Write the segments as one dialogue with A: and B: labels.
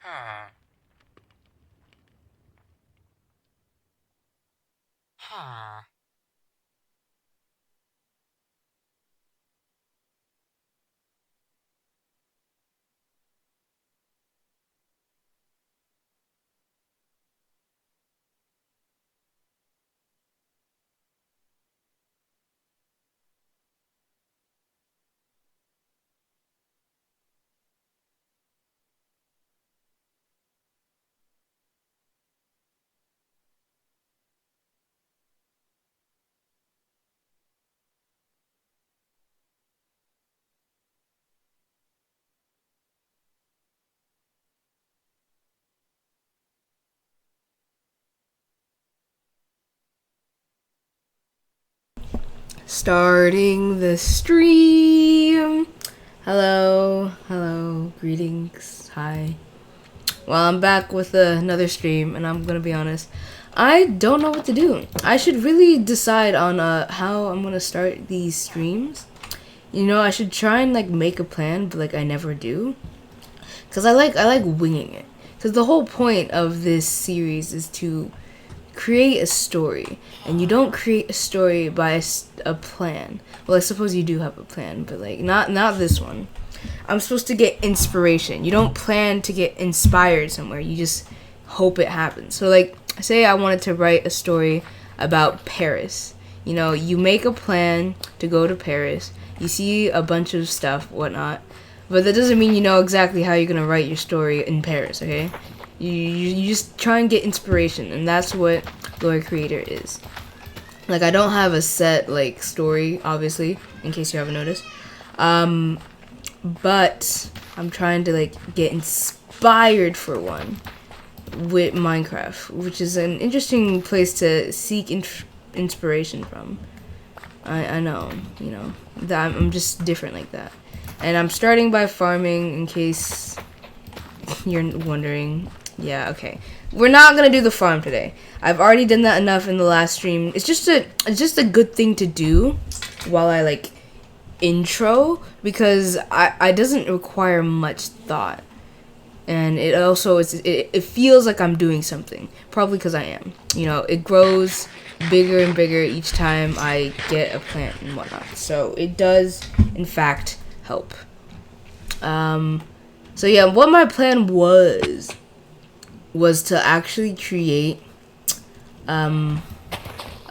A: Huh. Huh.
B: Starting the stream. Hello, greetings, hi. Well, I'm back with another stream, and I'm gonna be honest. I don't know what to do. I should really decide on how I'm gonna start these streams. You know, I should try and like make a plan, but like I never do. Cause I like winging it. Cause the whole point of this series is to create a story, and you don't create a story by a plan. Well, I suppose you do have a plan, but like not this one. I'm supposed to get inspiration. You don't plan to get inspired somewhere. You just hope it happens. So like, say I wanted to write a story about Paris. You know, you make a plan to go to Paris. You see a bunch of stuff, whatnot, but that doesn't mean you know exactly how you're gonna write your story in Paris. Okay, you just try and get inspiration, and that's what Lore Creator is. Like, I don't have a set like story, obviously, in case you haven't noticed. Um, but I'm trying to like get inspired for one with Minecraft, which is an interesting place to seek inspiration from. I know, you know, that I'm just different like that. And I'm starting by farming, in case you're wondering. Yeah, okay. We're not gonna do the farm today. I've already done that enough in the last stream. It's just a good thing to do while I like intro, because I doesn't require much thought, and it also it feels like I'm doing something, probably because I am. You know, it grows bigger and bigger each time I get a plant and whatnot, so it does in fact help. So yeah, what my plan was to actually create a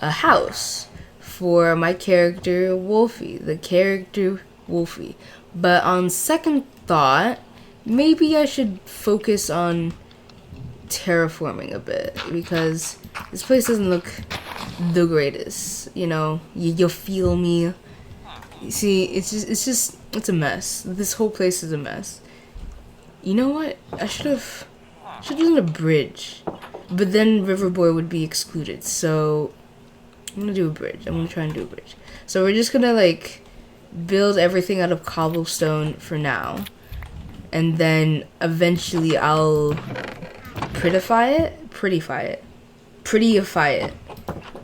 B: house for my character Wolfie, the character Wolfie. But on second thought, maybe I should focus on terraforming a bit, because this place doesn't look the greatest. You know, you'll feel me. You see, it's a mess. This whole place is a mess. You know what? I should have done a bridge, but then Riverboy would be excluded. So I'm gonna do a bridge. I'm gonna try and do a bridge. So we're just gonna like build everything out of cobblestone for now, and then eventually I'll prettify it,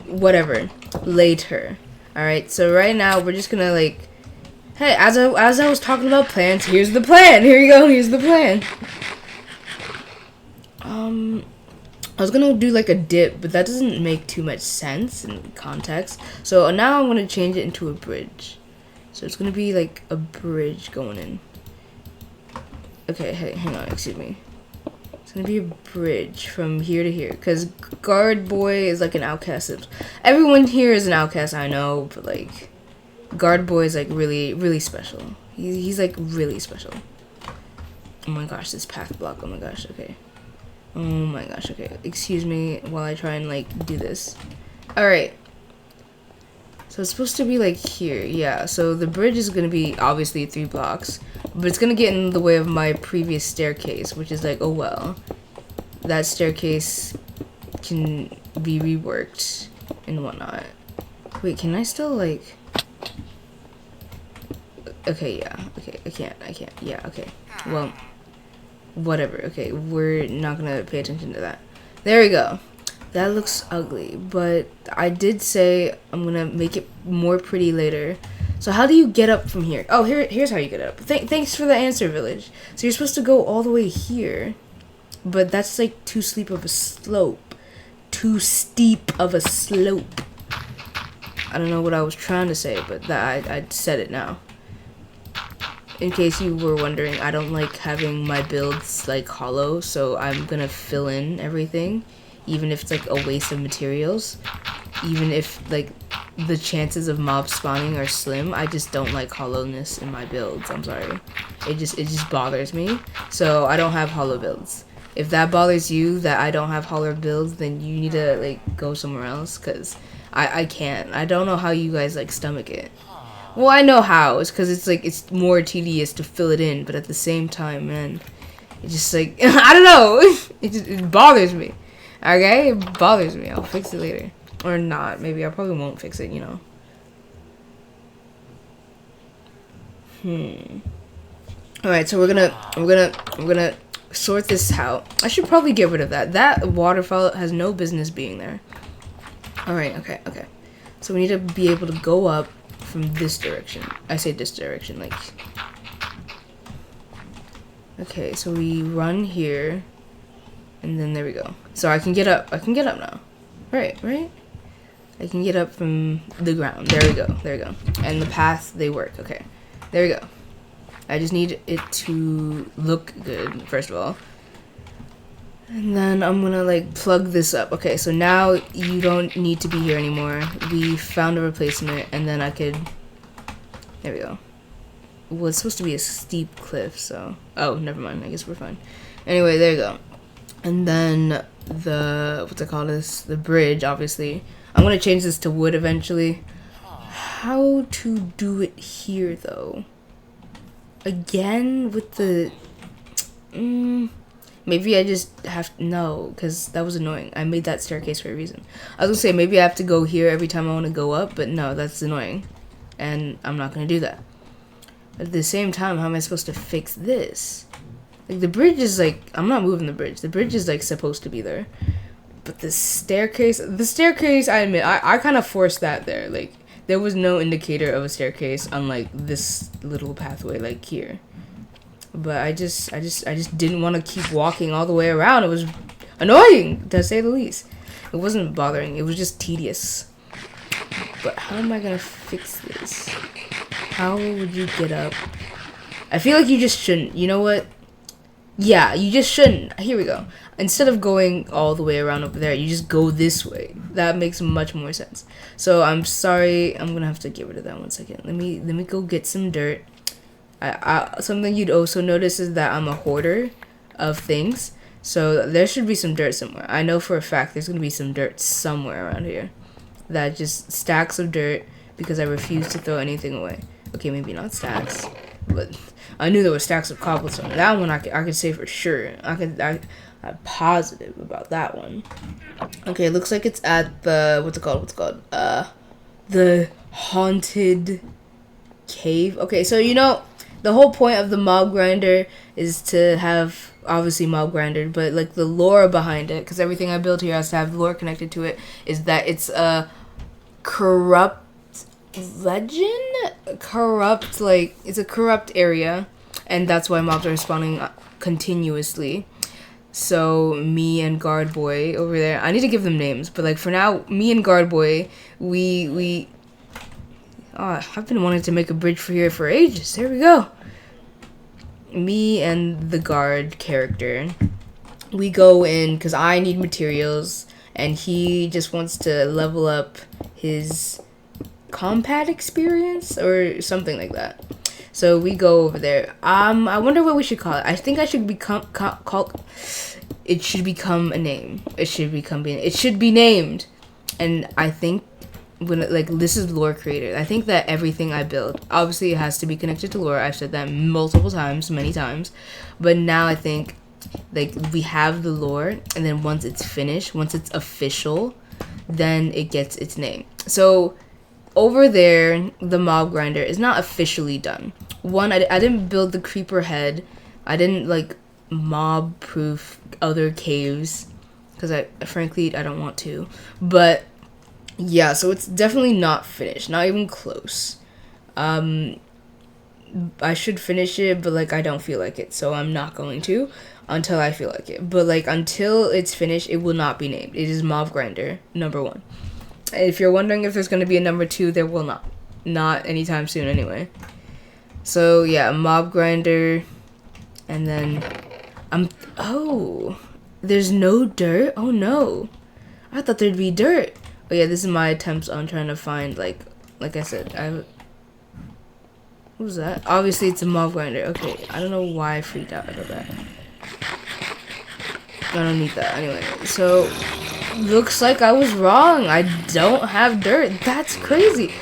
B: whatever, later. All right. So right now we're just gonna like, hey, as I was talking about plans, here's the plan. Here you go. Here's the plan. I was gonna do like a dip, but that doesn't make too much sense in context. So now I'm gonna change it into a bridge. So it's gonna be like a bridge going in. Okay, hey, hang on, excuse me. It's gonna be a bridge from here to here, because Guard Boy is like an outcast. Everyone here is an outcast, I know, but like Guard Boy is like really, really special. He's like really special. Oh my gosh, this path block. Oh my gosh. Okay. Oh my gosh. Okay. Excuse me while I try and like do this. All right. So it's supposed to be like here. Yeah. So the bridge is gonna be obviously 3 blocks, but it's gonna get in the way of my previous staircase, which is like, oh well. That staircase can be reworked and whatnot. Wait, can I still like? Okay, yeah. Okay, I can't. Yeah, okay. Well, whatever. Okay, we're not gonna pay attention to that. There we go. That looks ugly, but I did say I'm gonna make it more pretty later. So how do you get up from here? Oh, here's how you get up. Thanks for the answer, Village. So you're supposed to go all the way here. but that's like too steep of a slope. Too steep of a slope. I don't know what I was trying to say, but that I said it now. In case you were wondering, I don't like having my builds like hollow, so I'm gonna fill in everything, even if it's like a waste of materials, even if like the chances of mob spawning are slim. I just don't like hollowness in my builds. I'm sorry, it just bothers me. So I don't have hollow builds. If that bothers you that I don't have hollow builds, then you need to like go somewhere else, cause I can't. I don't know how you guys like stomach it. Well, I know how. It's because it's like it's more tedious to fill it in, but at the same time, man, it just like I don't know. It bothers me. Okay, it bothers me. I'll fix it later, or not. Maybe I probably won't fix it. You know. All right, so we're gonna sort this out. I should probably get rid of that. That waterfall has no business being there. All right. Okay. So we need to be able to go up from this direction. I say this direction, like. Okay, so we run here, and then there we go. So I can get up. I can get up now. Right. I can get up from the ground. There we go. And the path, they work. Okay, there we go. I just need it to look good, first of all. And then I'm gonna like plug this up. Okay, so now you don't need to be here anymore. We found a replacement, and then I could. There we go. Well, it's supposed to be a steep cliff, so. Oh, never mind. I guess we're fine. Anyway, there you go. And then what's it called? The bridge, obviously. I'm gonna change this to wood eventually. How to do it here, though? Again with the. Maybe I just have to, no, because that was annoying. I made that staircase for a reason. I was gonna say maybe I have to go here every time I want to go up, but no, that's annoying. And I'm not gonna do that. But at the same time, how am I supposed to fix this? Like, the bridge is like, I'm not moving the bridge. The bridge is like supposed to be there. But the staircase, I admit, I kind of forced that there. Like, there was no indicator of a staircase unlike this little pathway like here. But I just didn't want to keep walking all the way around. It was annoying, to say the least. It wasn't bothering. It was just tedious. But how am I going to fix this? How would you get up? I feel like you just shouldn't. You know what? Yeah, you just shouldn't. Here we go. Instead of going all the way around over there, you just go this way. That makes much more sense. So I'm sorry. I'm going to have to get rid of that 1 second. Let me go get some dirt. Something you'd also notice is that I'm a hoarder of things, so there should be some dirt somewhere. I know for a fact there's gonna be some dirt somewhere around here. That just stacks of dirt because I refuse to throw anything away. Okay, maybe not stacks, but I knew there were stacks of cobblestone. That one I could say for sure. I'm positive about that one. Okay, it looks like it's at the what's it called? The haunted cave. Okay, so you know. The whole point of the mob grinder is to have, obviously, mob grinder, but, like, the lore behind it, because everything I built here has to have lore connected to it, is that it's a corrupt legend? It's a corrupt area, and that's why mobs are spawning continuously. So, me and Guard Boy over there, I need to give them names, but, like, for now, me and Guard Boy, we I've been wanting to make a bridge for here for ages. There we go. Me and the guard character, we go in because I need materials, and he just wants to level up his combat experience or something like that. So we go over there. I wonder what we should call it. I think I should it should become a name. It should be named, and I think. This is lore creator. I think that everything I build, obviously it has to be connected to lore. I've said that multiple times, many times, but now I think like we have the lore, and then once it's finished, once it's official, then it gets its name. So over there, the mob grinder is not officially done. One, I didn't build the creeper head. I didn't like mob proof other caves because frankly I don't want to, but yeah, so it's definitely not finished, not even close. I should finish it, but like I don't feel like it, so I'm not going to until I feel like it. But like until it's finished, it will not be named. It is Mob Grinder #1. If you're wondering if there's going to be a #2, there will not anytime soon anyway. So yeah, Mob Grinder, and then oh, there's no dirt. Oh no, I thought there'd be dirt. Oh yeah, this is my attempts on trying to find like I said, what was that? Obviously, it's a Mob Grinder. Okay, I don't know why I freaked out about that. I don't need that. Anyway, so, looks like I was wrong. I don't have dirt. That's crazy.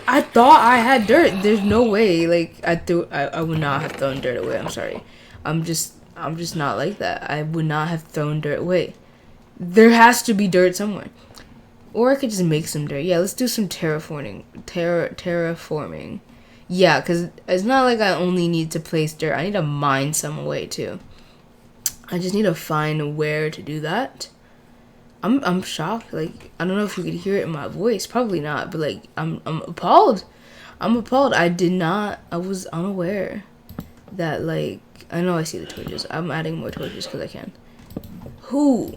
B: I thought I had dirt. There's no way. Like, I would not have thrown dirt away. I'm sorry. I'm just not like that. I would not have thrown dirt away. There has to be dirt somewhere. Or I could just make some dirt. Yeah, let's do some terraforming. Terraforming. Yeah, because it's not like I only need to place dirt. I need to mine some away, too. I just need to find where to do that. I'm shocked. Like, I don't know if you could hear it in my voice. Probably not. But, like, I'm appalled. I'm appalled. I was unaware that, like, I know I see the torches. I'm adding more torches because I can. Who?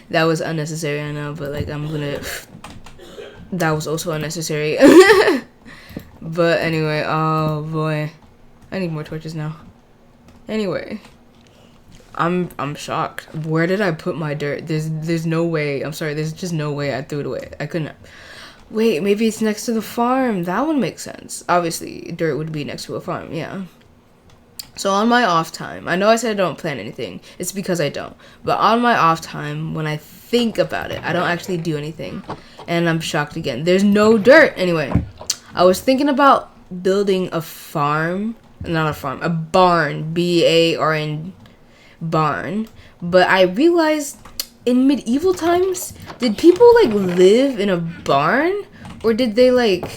B: That was unnecessary, I know. But, like, that was also unnecessary. But anyway, oh boy, I need more torches now. Anyway, I'm shocked. Where did I put my dirt? There's no way. I'm sorry. There's just no way I threw it away. I couldn't. Wait, maybe it's next to the farm. That would make sense. Obviously, dirt would be next to a farm. Yeah. So on my off time, I know I said I don't plan anything. It's because I don't. But on my off time, when I think about it, I don't actually do anything, and I'm shocked again. There's no dirt. Anyway. I was thinking about building a farm, not a farm, a barn, B-A-R-N, barn, but I realized in medieval times, did people, like, live in a barn, or did they, like,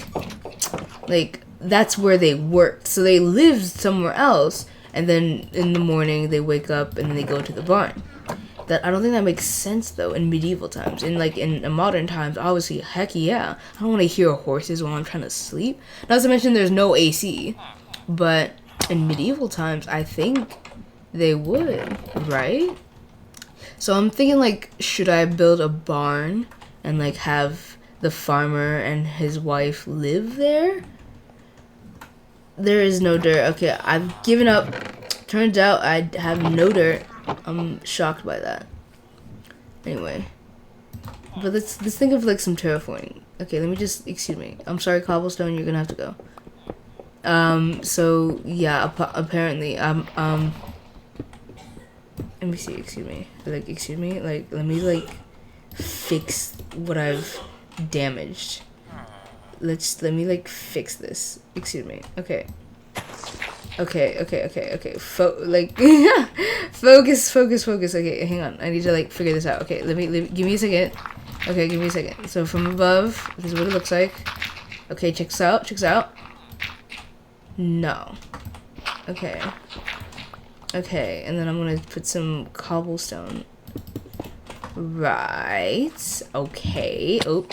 B: that's where they worked, so they lived somewhere else, and then in the morning, they wake up, and then they go to the barn. That I don't think that makes sense though in medieval times. In modern times, obviously, heck yeah, I don't want to hear horses while I'm trying to sleep. Not to mention there's no AC, but in medieval times, I think they would, right? So I'm thinking like, should I build a barn and like have the farmer and his wife live there? There is no dirt. Okay, I've given up. Turns out I have no dirt. I'm shocked by that. Anyway, but let's think of like some terraforming. Okay, let me just, excuse me. I'm sorry, Cobblestone, you're gonna have to go. So yeah, apparently, let me see. Excuse me. Like, excuse me. Like, let me like fix what I've damaged. Let me like fix this. Excuse me. Okay. Okay. Focus. Okay, hang on. I need to like figure this out. Okay, give me a second. Okay, give me a second. So from above, this is what it looks like. Okay, checks out. No. Okay, and then I'm gonna put some cobblestone. Right. Okay. Oh,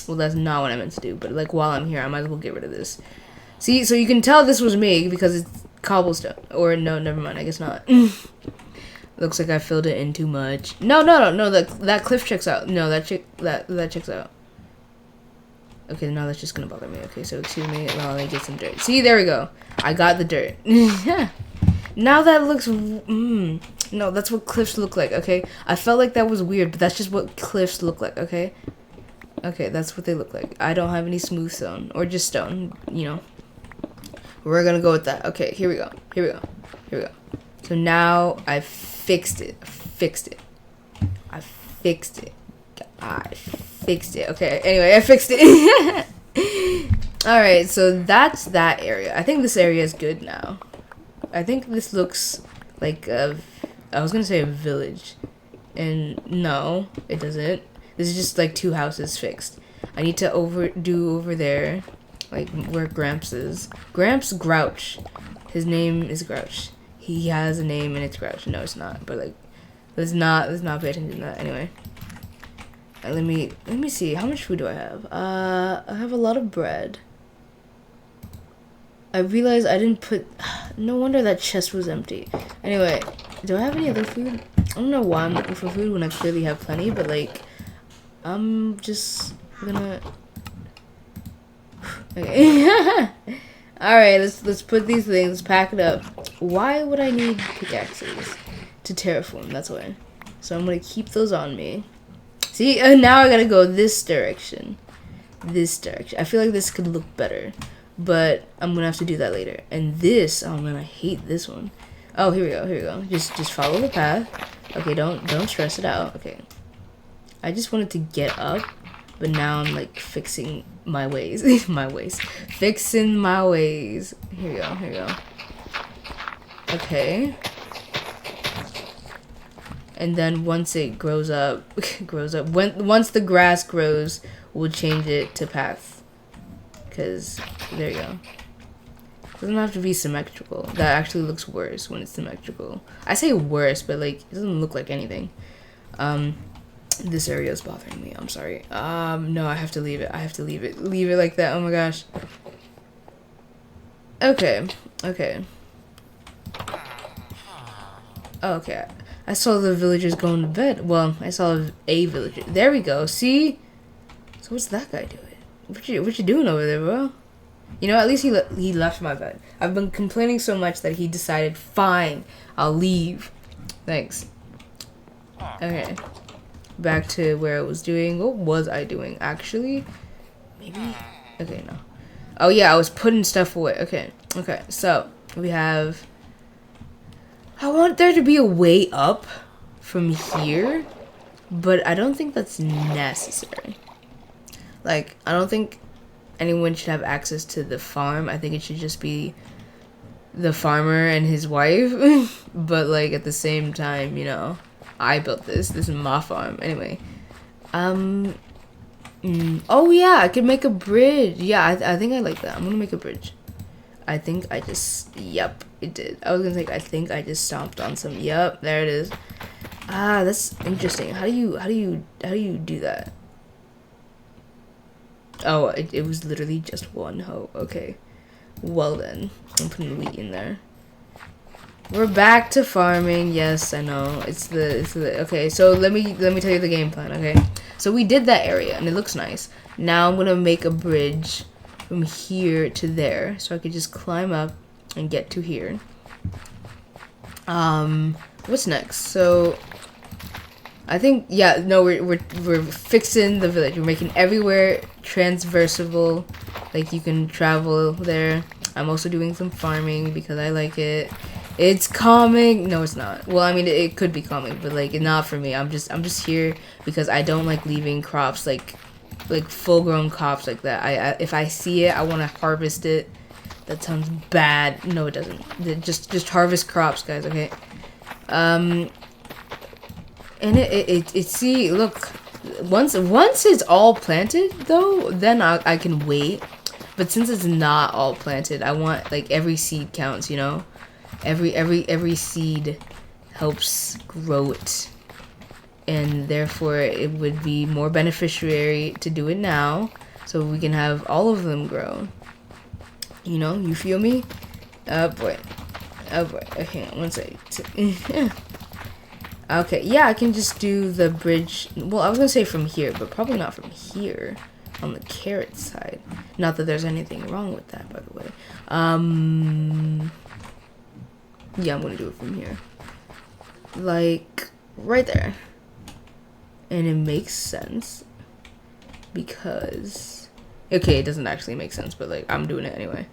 B: well, that's not what I meant to do. But like while I'm here, I might as well get rid of this. See, so you can tell this was me because it's cobblestone. Or no, never mind. I guess not. Looks like I filled it in too much. No. That cliff checks out. No, that checks out. Okay, now that's just gonna bother me. Okay, so excuse me while I get some dirt. See, there we go. I got the dirt. Now that looks. No, that's what cliffs look like. Okay, I felt like that was weird, but that's just what cliffs look like. Okay. Okay, that's what they look like. I don't have any smooth stone or just stone. You know. We're gonna go with that. Okay, here we go. So now I fixed it. I fixed it. Okay, anyway, I fixed it. Alright, so that's that area. I think this area is good now. I think this looks like I was gonna say a village. And no, it doesn't. This is just like 2 houses fixed. I need to do over there. Like where Gramps is. Grouch. His name is Grouch. He has a name and it's Grouch. No, it's not. But like, let's not pay attention to that. Anyway, let me see. How much food do I have? I have a lot of bread. I realized I didn't put... No wonder that chest was empty. Anyway, do I have any other food? I don't know why I'm looking for food when I clearly have plenty, but like, I'm just gonna... Okay. Alright, let's put these things, pack it up. Why would I need pickaxes? To terraform, that's why. So I'm gonna keep those on me. See, now I gotta go this direction. This direction. I feel like this could look better, but I'm gonna have to do that later. And this, oh man, I hate this one. Oh, here we go, here we go. Just follow the path. Okay, don't stress it out. Okay. I just wanted to get up, but now I'm like fixing my ways. My ways. Fixing my ways. Here we go, here we go. Okay. And then once it grows up, once the grass grows, we'll change it to path. Cause there you go. It doesn't have to be symmetrical. That actually looks worse when it's symmetrical. I say worse, but like it doesn't look like anything. This area is bothering me. I'm sorry. No, I have to leave it. I have to leave it. Leave it like that. Oh my gosh. Okay. Okay. Oh, okay. I saw the villagers going to bed. Well, I saw a villager. There we go. See? So what's that guy doing? What you doing over there, bro? You know, at least he left my bed. I've been complaining so much that he decided, fine, I'll leave. Thanks. Okay. Back to where I was doing. What was I doing, actually? Maybe? Okay, no. Oh, yeah, I was putting stuff away. Okay. Okay, so we have... I want there to be a way up from here, but I don't think that's necessary. Like, I don't think anyone should have access to the farm. I think it should just be the farmer and his wife. But, like, at the same time, you know, I built this. This is my farm. Anyway. Oh, yeah, I could make a bridge. Yeah, I think I like that. I'm gonna make a bridge. I think I just, yep, it did. I was gonna say, I think I just stomped on some, yep, there it is. Ah, that's interesting. How do you do that? Oh, it was literally just one hoe. Okay. Well then, I'm putting wheat in there. We're back to farming. Yes, I know. It's the okay, so let me tell you the game plan, okay? So we did that area and it looks nice. Now I'm gonna make a bridge from here to there, so I could just climb up and get to here. What's next? So I think, yeah, no, we're fixing the village. We're making everywhere transversable, like you can travel there. I'm also doing some farming because I like it. It's calming. No, it's not. Well, I mean, it could be calming, but like not for me. I'm just here because I don't like leaving crops like full-grown crops like that. I if I see it, I want to harvest it. That sounds bad. No, it doesn't. Just harvest crops, guys. Okay. And it see, look, once it's all planted though, then I can wait. But since it's not all planted, I want like every seed counts. You know, every seed helps grow it. And therefore it would be more beneficiary to do it now so we can have all of them grow. You know, you feel me? Oh boy. Okay, one second. Okay, yeah, I can just do the bridge. Well, I was gonna say from here, but probably not from here on the carrot side. Not that there's anything wrong with that, by the way. Yeah, I'm gonna do it from here. Like right there. And it makes sense because, okay, it doesn't actually make sense, but like I'm doing it anyway.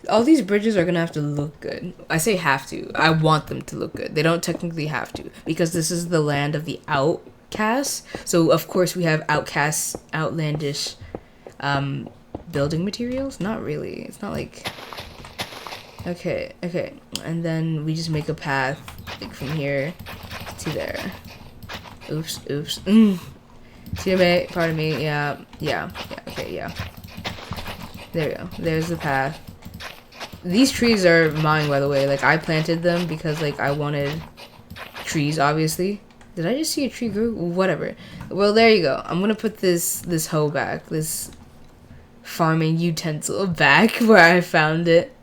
B: All these bridges are gonna have to look good. I say have to. I want them to look good. They don't technically have to because this is the land of the outcasts. So of course we have outcasts, outlandish building materials. Not really. It's not like. Okay, and then we just make a path like from here to there. Oops. Teammate, pardon me. Yeah. Okay, yeah. There we go. There's the path. These trees are mine, by the way. Like I planted them because like I wanted trees, obviously. Did I just see a tree grow? Whatever. Well, there you go. I'm gonna put this hoe back. This farming utensil back where I found it.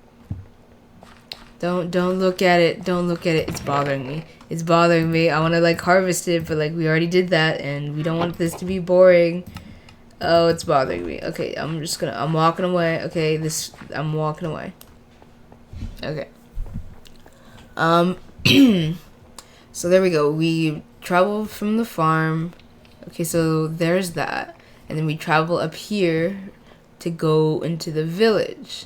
B: Don't look at it. Don't look at it. It's bothering me. It's bothering me. I want to like harvest it, but like we already did that and we don't want this to be boring. Oh, it's bothering me. Okay, I'm walking away. Okay, I'm walking away. Okay. So there we go. We travel from the farm. Okay, so there's that. And then we travel up here to go into the village.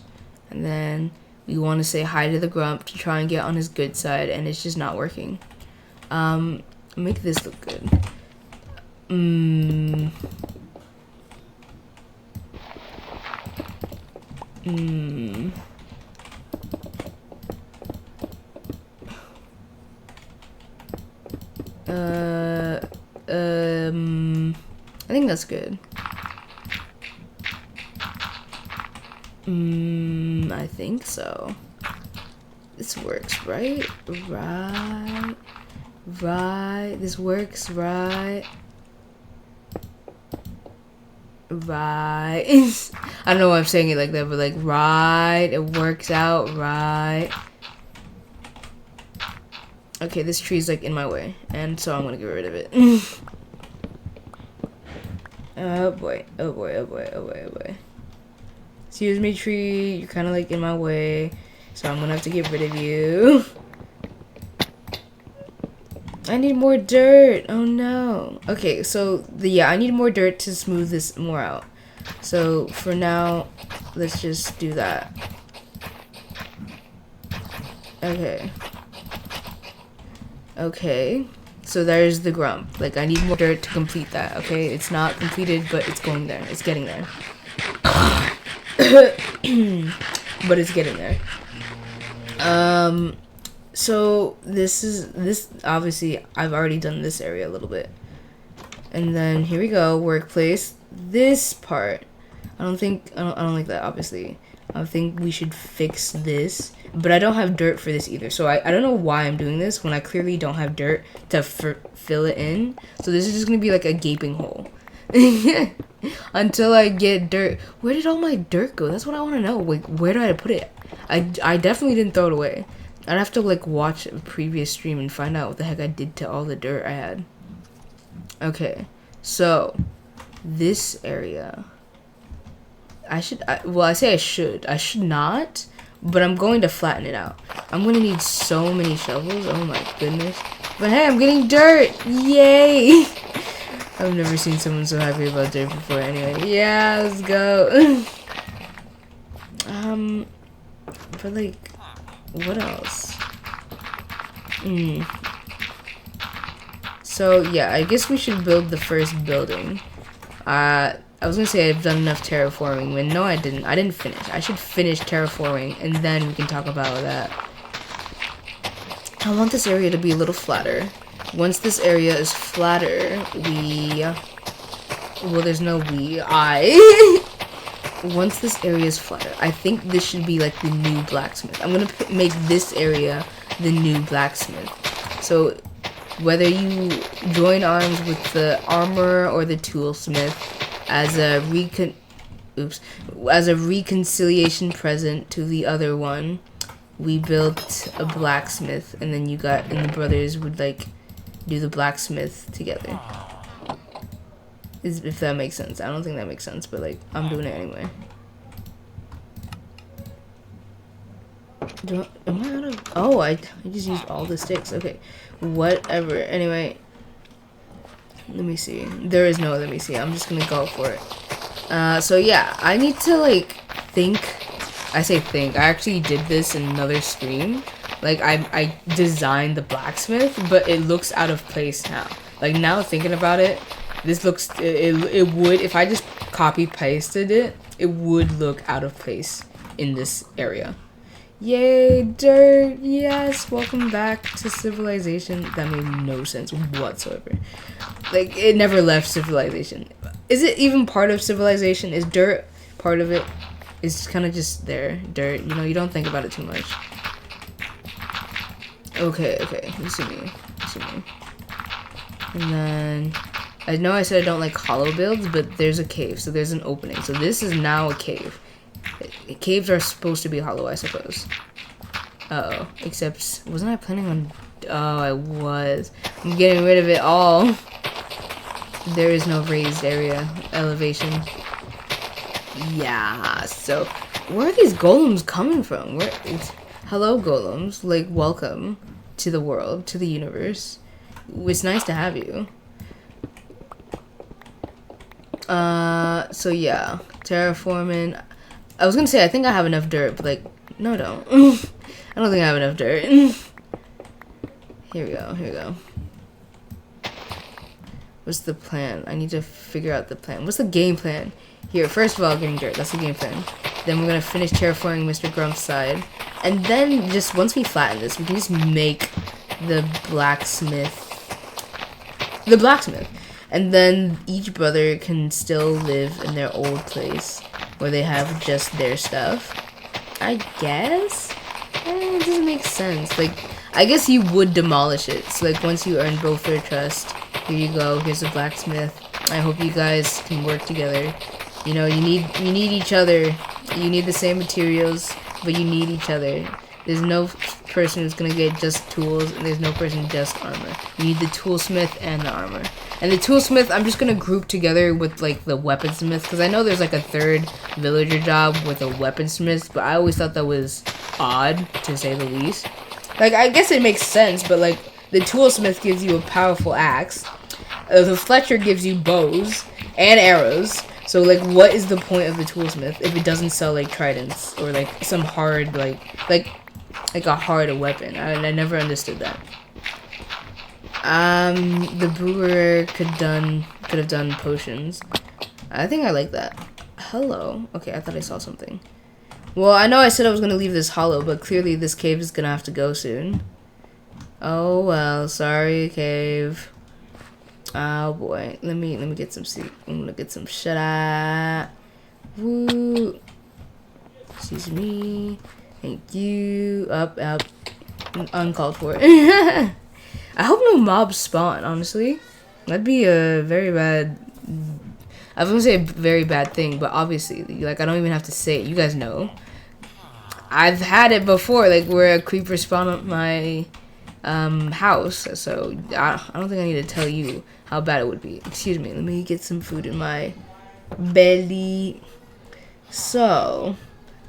B: And then we want to say hi to the Grump to try and get on his good side, and it's just not working. Make this look good. I think that's good. I think so. This works, right? Right. This works, right? Right. I don't know why I'm saying it like that, but like, right. It works out, right. Okay, this tree's like in my way, and so I'm gonna get rid of it. Oh boy. Excuse me, tree. You're kind of like in my way, so I'm gonna have to get rid of you. I need more dirt. Oh no. Okay, so I need more dirt to smooth this more out. So for now, let's just do that. Okay. So there's the Grump. Like, I need more dirt to complete that, okay? It's not completed, but it's going there. It's getting there. But it's getting there. So this obviously I've already done this area a little bit. And then here we go, workplace. This part, I don't like that, obviously. I think we should fix this, but I don't have dirt for this either. So I don't know why I'm doing this when I clearly don't have dirt to fill it in. So this is just gonna be like a gaping hole until I get dirt. Where did all my dirt go? That's what I want to know. Like, where did I put it? I definitely didn't throw it away. I'd have to like watch a previous stream and find out what the heck I did to all the dirt I had. Okay, so this area. I should not, but I'm going to flatten it out. I'm going to need so many shovels. Oh my goodness. But hey, I'm getting dirt. Yay. I've never seen someone so happy about dirt before anyway. Yeah, let's go. But like, what else? So yeah, I guess we should build the first building. I was gonna say I've done enough terraforming, but no, I didn't. I didn't finish. I should finish terraforming, and then we can talk about that. I want this area to be a little flatter. Once this area is flatter, once this area is flatter, I think this should be like the new blacksmith. I'm gonna make this area the new blacksmith. So whether you join arms with the armor or the toolsmith, as a reconciliation present to the other one, we built a blacksmith, and then the brothers would like do the blacksmith together. If that makes sense. I don't think that makes sense, but like I'm doing it anyway. Am I out of? Oh, I just used all the sticks. Okay, whatever. Anyway. Let me see. There is no let me see. I'm just gonna go for it. So yeah, I need to like think. I say think. I actually did this in another stream. Like I designed the blacksmith, but it looks out of place now. Like now thinking about it, this looks it would, if I just copy pasted it, it would look out of place in this area. Yay, dirt! Yes, welcome back to Civilization. That made no sense whatsoever. Like, it never left Civilization. Is it even part of Civilization? Is dirt part of it? It's kind of just there. Dirt, you know, you don't think about it too much. Okay, listen to me. And then I know I said I don't like hollow builds, but there's a cave, so there's an opening. So this is now a cave. Caves are supposed to be hollow, I suppose. Uh-oh. Except, wasn't I planning on... Oh, I was. I'm getting rid of it all. There is no raised area elevation. Yeah, so... Where are these golems coming from? Hello, golems. Like, welcome to the world, to the universe. It's nice to have you. So yeah. Terraforming. I was gonna say, I think I have enough dirt, but like, no, I don't. I don't think I have enough dirt. Here we go, here we go. What's the plan? I need to figure out the plan. What's the game plan? Here, first of all, getting dirt. That's the game plan. Then we're gonna finish terraforming Mr. Grump's side. And then, just once we flatten this, we can just make the blacksmith. And then each brother can still live in their old place where they have just their stuff. I guess? It doesn't make sense. Like, I guess you would demolish it. So, like, once you earn both their trust, here you go. Here's a blacksmith. I hope you guys can work together. You know, you need each other. You need the same materials, but you need each other. There's no person who's gonna get just tools, and there's no person just armor. You need the toolsmith and the armor. And the toolsmith, I'm just gonna group together with like the weaponsmith, because I know there's like a third villager job with a weaponsmith, but I always thought that was odd, to say the least. Like, I guess it makes sense, but like, the toolsmith gives you a powerful axe. The Fletcher gives you bows and arrows. So, like, what is the point of the toolsmith if it doesn't sell, like, tridents or, like, some hard, like a hard weapon? I never understood that. The brewer could have done potions. I think I like that. Hello. Okay, I thought I saw something. Well, I know I said I was gonna leave this hollow, but clearly this cave is gonna have to go soon. Oh well, sorry, cave. Oh boy, let me get some soup. I'm gonna get some shut eye. Woo. Excuse me. Thank you. Up. Uncalled for. I hope no mobs spawn, honestly. That'd be a very bad... I was gonna say a very bad thing, but obviously, like, I don't even have to say it. You guys know. I've had it before, like, where a creeper spawned up my house, so I don't think I need to tell you how bad it would be. Excuse me, let me get some food in my belly. So,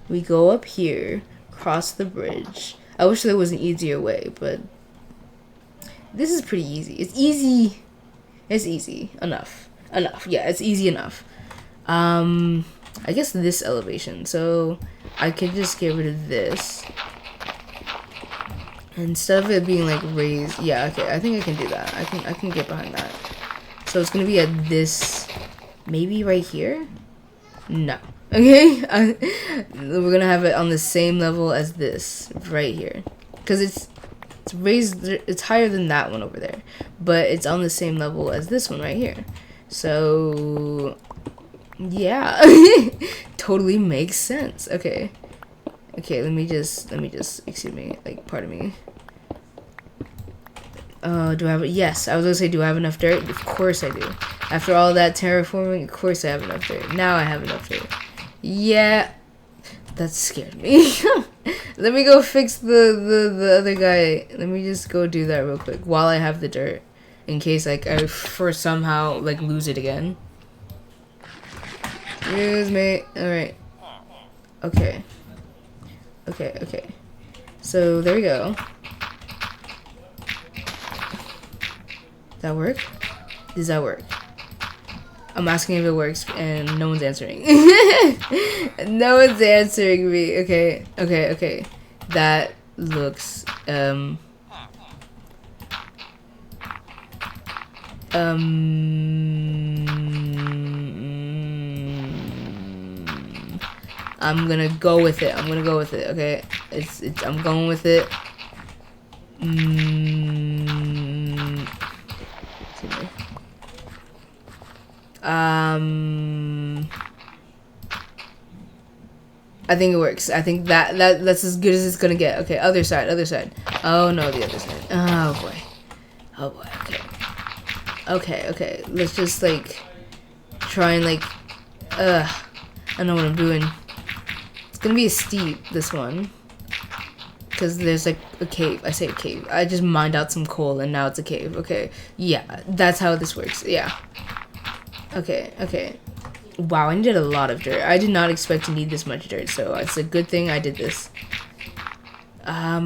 B: we go up here, cross the bridge. I wish there was an easier way, but this is pretty easy. It's easy. It's easy. Enough. Yeah, it's easy enough. I guess this elevation. So, I could just get rid of this. Instead of it being like raised, yeah, okay, I think I can do that. I can get behind that. So it's gonna be at this, maybe right here? No. Okay, we're gonna have it on the same level as this right here, because it's raised. It's higher than that one over there, but it's on the same level as this one right here. So yeah, totally makes sense. Okay. Let me just, excuse me, like, pardon me. Do I have, yes, I was gonna say, do I have enough dirt? Of course I do. After all that terraforming, of course I have enough dirt. Now I have enough dirt. Yeah, that scared me. Let me go fix the other guy. Let me just go do that real quick while I have the dirt, in case, like, I for somehow, like, lose it again. Excuse me. Alright. Okay. So, there we go. That work? Does that work? I'm asking if it works, and no one's answering. No one's answering me. Okay. That looks, I'm gonna go with it. Okay, I'm going with it. I think it works. I think that's as good as it's gonna get. Okay, other side. Oh no, the other side. Oh boy. Okay. Okay. Let's just like try and like I don't know what I'm doing. It's gonna be a steep, this one. Because there's like a cave. I say a cave. I just mined out some coal and now it's a cave. Okay. Yeah, that's how this works. Yeah. Okay. Wow, I needed a lot of dirt. I did not expect to need this much dirt, so it's a good thing I did this. I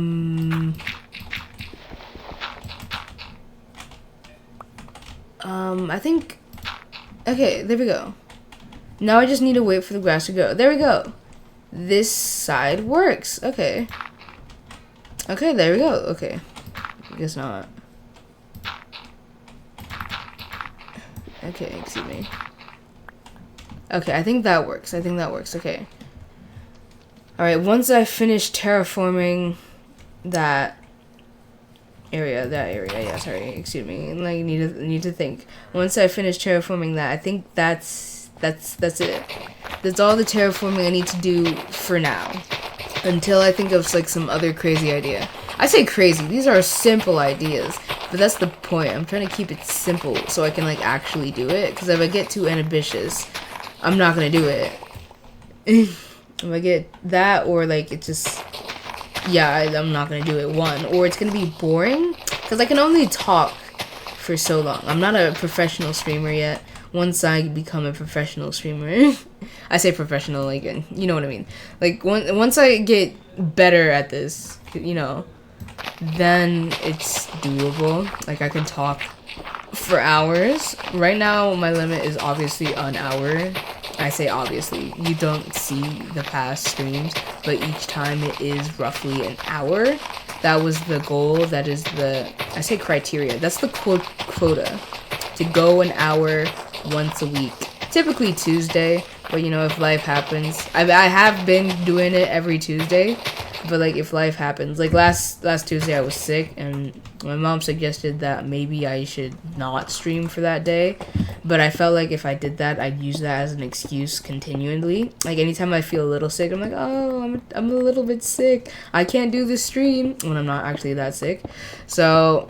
B: think... Okay, there we go. Now I just need to wait for the grass to grow. There we go. This side works. Okay. Okay, there we go. Okay. I guess not. Okay, excuse me. Okay, I think that works. Okay. Alright, once I finish terraforming that area, yeah, sorry, excuse me. Like, need to think. Once I finish terraforming that, I think that's it. That's all the terraforming I need to do for now. Until I think of like some other crazy idea. I say crazy, these are simple ideas, but that's the point. I'm trying to keep it simple so I can like actually do it, because if I get too ambitious, I'm not gonna do it. If I get that, or like it just, yeah, I'm not gonna do it. One, or it's gonna be boring, because I can only talk for so long. I'm not a professional streamer yet. Once I become a professional streamer, I say professional, like, you know what I mean. Like, once I get better at this, you know, then it's doable. Like, I can talk for hours. Right now, my limit is obviously an hour. I say obviously. You don't see the past streams, but each time it is roughly an hour. That was the goal. That is the, I say criteria. That's the quota. To go an hour once a week. Typically Tuesday, but you know, if life happens, I have been doing it every Tuesday, but like if life happens, like last Tuesday I was sick and my mom suggested that maybe I should not stream for that day, but I felt like if I did that, I'd use that as an excuse continually. Like anytime I feel a little sick, I'm like, oh, I'm a little bit sick, I can't do this stream, when I'm not actually that sick. So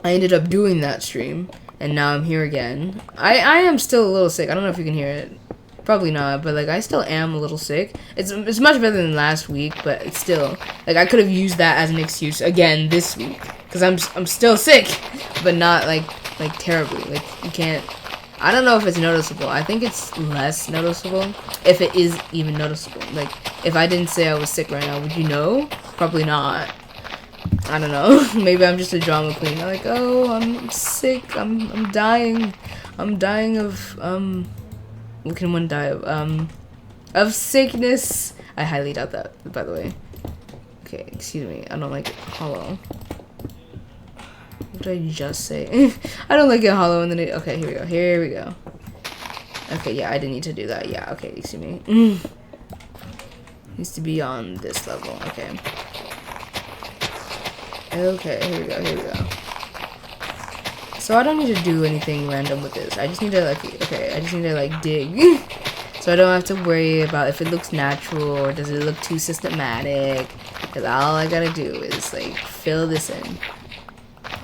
B: I ended up doing that stream. And now I'm here again. I am still a little sick. I don't know if you can hear it. Probably not, but like I still am a little sick. It's much better than last week, but it's still like I could have used that as an excuse again this week, because I'm still sick, but not like terribly. Like you can't. I don't know if it's noticeable. I think it's less noticeable if it is even noticeable. Like if I didn't say I was sick right now, would you know? Probably not. I don't know. Maybe I'm just a drama queen. I'm like, oh, I'm sick. I'm dying. I'm dying of what can one die of sickness. I highly doubt that, by the way. Okay, excuse me. I don't like it hollow. What did I just say? I don't like it hollow, and then it, okay, here we go. Okay, yeah, I didn't need to do that. Yeah, okay, excuse me. Needs to be on this level. Okay. Okay, here we go. So I don't need to do anything random with this. I just need to like dig. So I don't have to worry about if it looks natural or does it look too systematic. Because all I gotta do is like fill this in.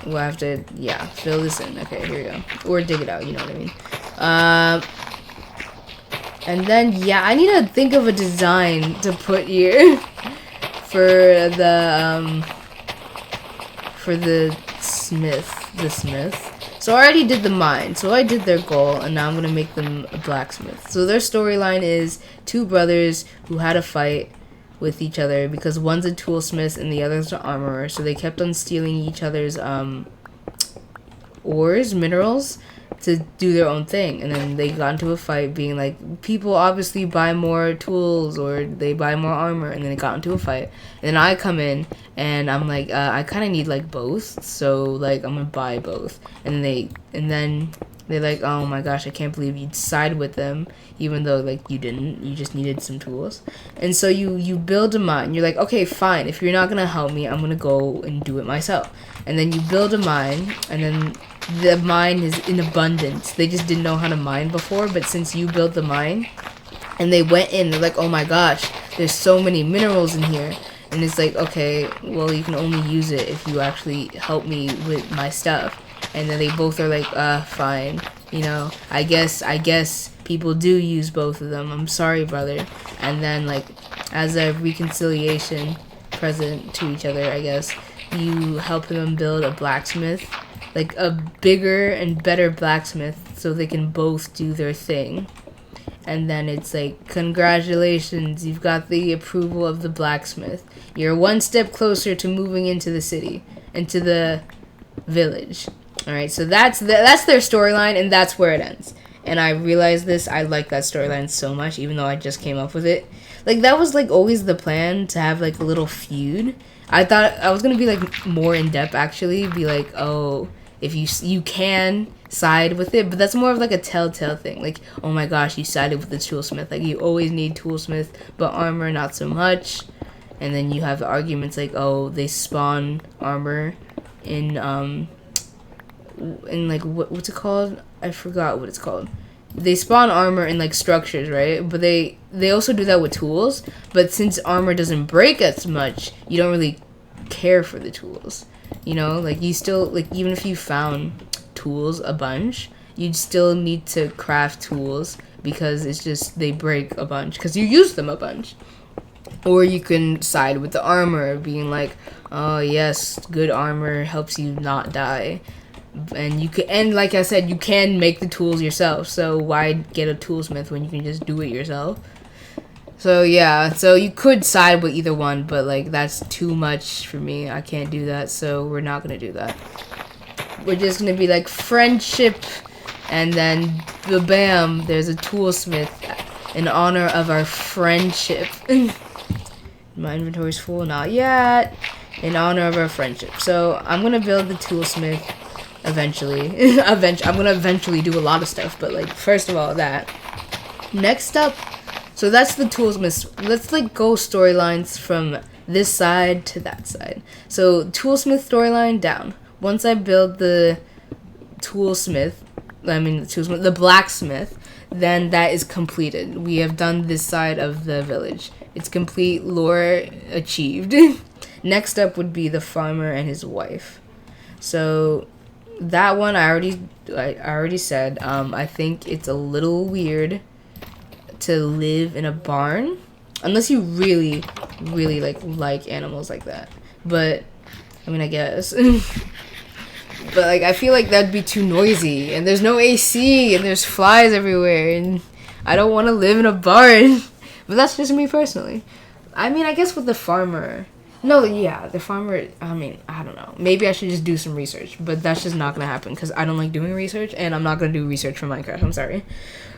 B: We'll have to, yeah, fill this in. Okay, here we go. Or dig it out, you know what I mean. And then, yeah, I need to think of a design to put here for the smith. So I already did the mine, so I did their goal, and now I'm gonna make them a blacksmith. So their storyline is two brothers who had a fight with each other because one's a toolsmith and the other's an armorer, so they kept on stealing each other's minerals to do their own thing, and then they got into a fight being like, people obviously buy more tools or they buy more armor, and then it got into a fight, and then I come in and I'm like, I kind of need like both, so like I'm gonna buy both, and then they're like, oh my gosh, I can't believe you'd side with them, even though like you didn't, you just needed some tools. And so you build a mine. You're like, okay, fine, if you're not gonna help me, I'm gonna go and do it myself. And then you build a mine, and then the mine is in abundance. They just didn't know how to mine before, but since you built the mine and they went in, they're like, oh my gosh, there's so many minerals in here. And it's like, okay, well, you can only use it if you actually help me with my stuff. And then they both are like, fine. You know, I guess people do use both of them. I'm sorry, brother. And then, like, as a reconciliation present to each other, I guess, you help them build a blacksmith, like a bigger and better blacksmith, so they can both do their thing. And then it's like, congratulations, you've got the approval of the blacksmith. You're one step closer to moving into the city, into the village. Alright, so that's their storyline, and that's where it ends. And I realized this, I like that storyline so much, even though I just came up with it. Like, that was, like, always the plan, to have, like, a little feud. I thought I was gonna be, like, more in-depth, actually. Be like, oh, if you can side with it, but that's more of, like, a telltale thing. Like, oh my gosh, you sided with the toolsmith. Like, you always need toolsmith, but armor, not so much. And then you have arguments like, oh, they spawn armor in like, what's it called? I forgot what it's called. They spawn armor in, like, structures, right? But they also do that with tools. But since armor doesn't break as much, you don't really care for the tools. You know, like, you still, like, even if you found tools a bunch, you'd still need to craft tools because it's just, they break a bunch because you use them a bunch. Or you can side with the armor, being like, oh yes, good armor helps you not die. And you can, and like I said, you can make the tools yourself, so why get a toolsmith when you can just do it yourself? So yeah, so you could side with either one, but like, that's too much for me. I can't do that, so we're not gonna do that. We're just gonna be like, friendship, and then bam, there's a toolsmith in honor of our friendship. My inventory's full, not yet. In honor of our friendship. So I'm gonna build the toolsmith eventually. I'm gonna eventually do a lot of stuff, but like, first of all, that. Next up, so that's the toolsmith. Let's like go storylines from this side to that side. So toolsmith storyline down. Once I build the the blacksmith, then that is completed. We have done this side of the village. It's complete, lore achieved. Next up would be the farmer and his wife. So that one I already said. I think it's a little weird to live in a barn unless you really like animals like that. But I mean, I guess. But like, I feel like that'd be too noisy, and there's no AC, and there's flies everywhere, and I don't want to live in a barn. But that's just me personally. I mean, I guess with the farmer, the farmer, I mean, I don't know. Maybe I should just do some research, but that's just not gonna happen because I don't like doing research, and I'm not gonna do research for Minecraft. I'm sorry.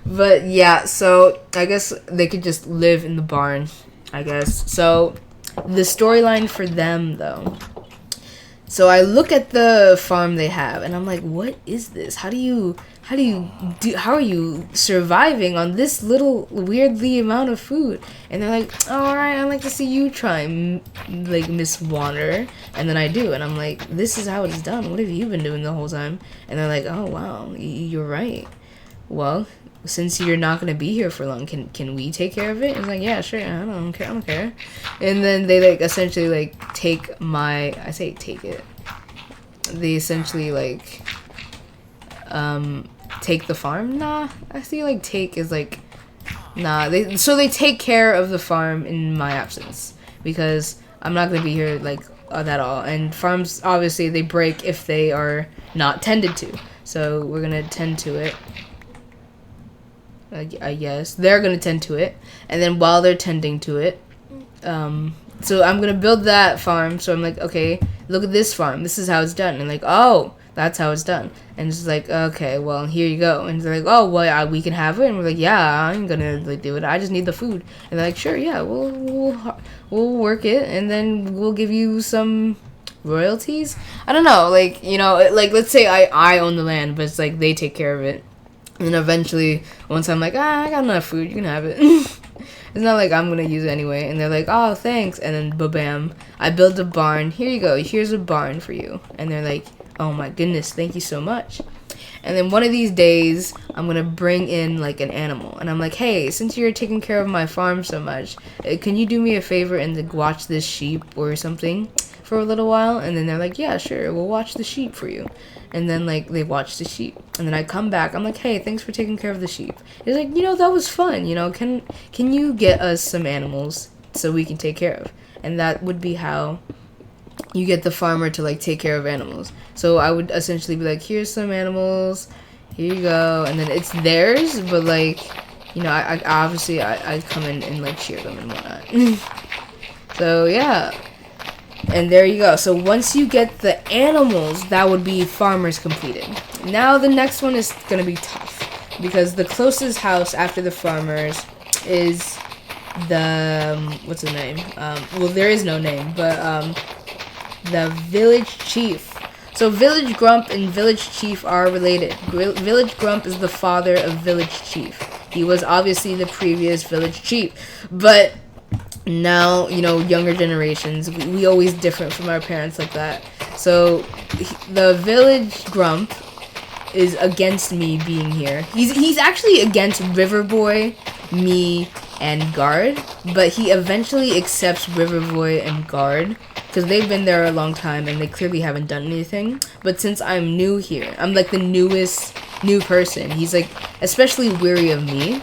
B: But yeah, so I guess they could just live in the barn, I guess. So the storyline for them, though. So I look at the farm they have, and I'm like, what is this? How are you surviving on this little weirdly amount of food? And they're like, oh, all right, I'd like to see you try, like, Miss Wanderer. And then I do, and I'm like, this is how it's done. What have you been doing the whole time? And they're like, oh, wow, you're right. Well, since you're not going to be here for long, can we take care of it? It's like, yeah, sure, I don't care. And then they, like, essentially, like, take it. They essentially, like, take the farm? Nah, I feel like take is, like, nah. They take care of the farm in my absence, because I'm not going to be here, like, at all. And farms, obviously, they break if they are not tended to. So we're going to tend to it. I guess they're gonna tend to it, and then while they're tending to it, so I'm gonna build that farm. So I'm like, okay, look at this farm. This is how it's done. And like, oh, that's how it's done. And it's like, okay, well, here you go. And they're like, oh, well, we can have it. And we're like, yeah, I'm gonna like do it. I just need the food. And they're like, sure, yeah, we'll work it, and then we'll give you some royalties. I don't know, like, you know, like, let's say I own the land, but it's like they take care of it. And eventually, once I'm like, I got enough food, you can have it. It's not like I'm going to use it anyway. And they're like, oh, thanks. And then, ba-bam, I built a barn. Here you go. Here's a barn for you. And they're like, oh my goodness, thank you so much. And then one of these days, I'm gonna bring in like an animal, and I'm like, hey, since you're taking care of my farm so much, can you do me a favor and like, watch this sheep or something for a little while? And then they're like, yeah, sure, we'll watch the sheep for you. And then like they watch the sheep, and then I come back. I'm like, hey, thanks for taking care of the sheep. He's like, that was fun. Can you get us some animals so we can take care of? And that would be how you get the farmer to like take care of animals. So I would essentially be like, here's some animals, here you go, and then it's theirs, but like, I obviously I come in and like shear them and whatnot. So yeah, and there you go. So once you get the animals, that would be farmers completed. Now the next one is gonna be tough, because the closest house after the farmers is the what's the name? Well, there is no name, but the village chief. So Village Grump and Village Chief are related. Village Grump is the father of Village Chief. He was obviously the previous Village Chief, but now, younger generations, we always different from our parents like that. So the Village Grump is against me being here. He's actually against Riverboy, me, and Guard, but he eventually accepts Riverboy and Guard because they've been there a long time and they clearly haven't done anything. But since I'm new here, I'm like the new person. He's like especially weary of me,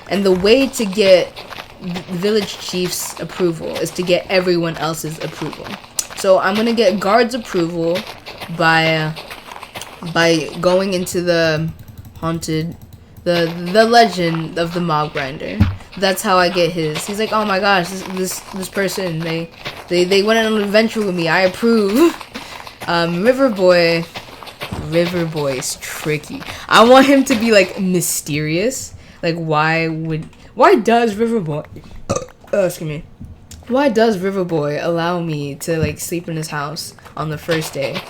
B: and the way to get Village Chief's approval is to get everyone else's approval. So I'm gonna get Guard's approval by going into the haunted, the legend of the mob grinder. That's how I get his. He's like, oh my gosh, this person, they went on an adventure with me. I approve. Riverboy is tricky. I want him to be like mysterious. Like why does Riverboy excuse me. Why does Riverboy allow me to like sleep in his house on the first day?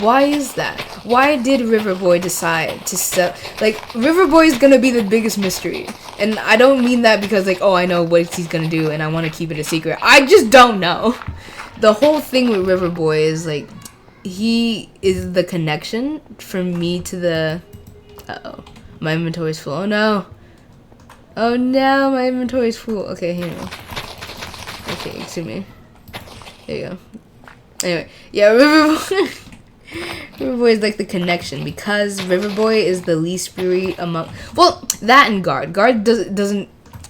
B: Why is that? Why did Riverboy decide to sell? Like, Riverboy is gonna be the biggest mystery. And I don't mean that because, like, oh, I know what he's gonna do and I want to keep it a secret. I just don't know. The whole thing with Riverboy is, like, he is the connection from me to the... Uh-oh. My inventory's full. Oh, no. Oh, no, my inventory's full. Okay, here we go. Okay, excuse me. There you go. Anyway, yeah, Riverboy... Riverboy is like the connection because Riverboy is the least weary among. Well, that and Guard. Doesn't.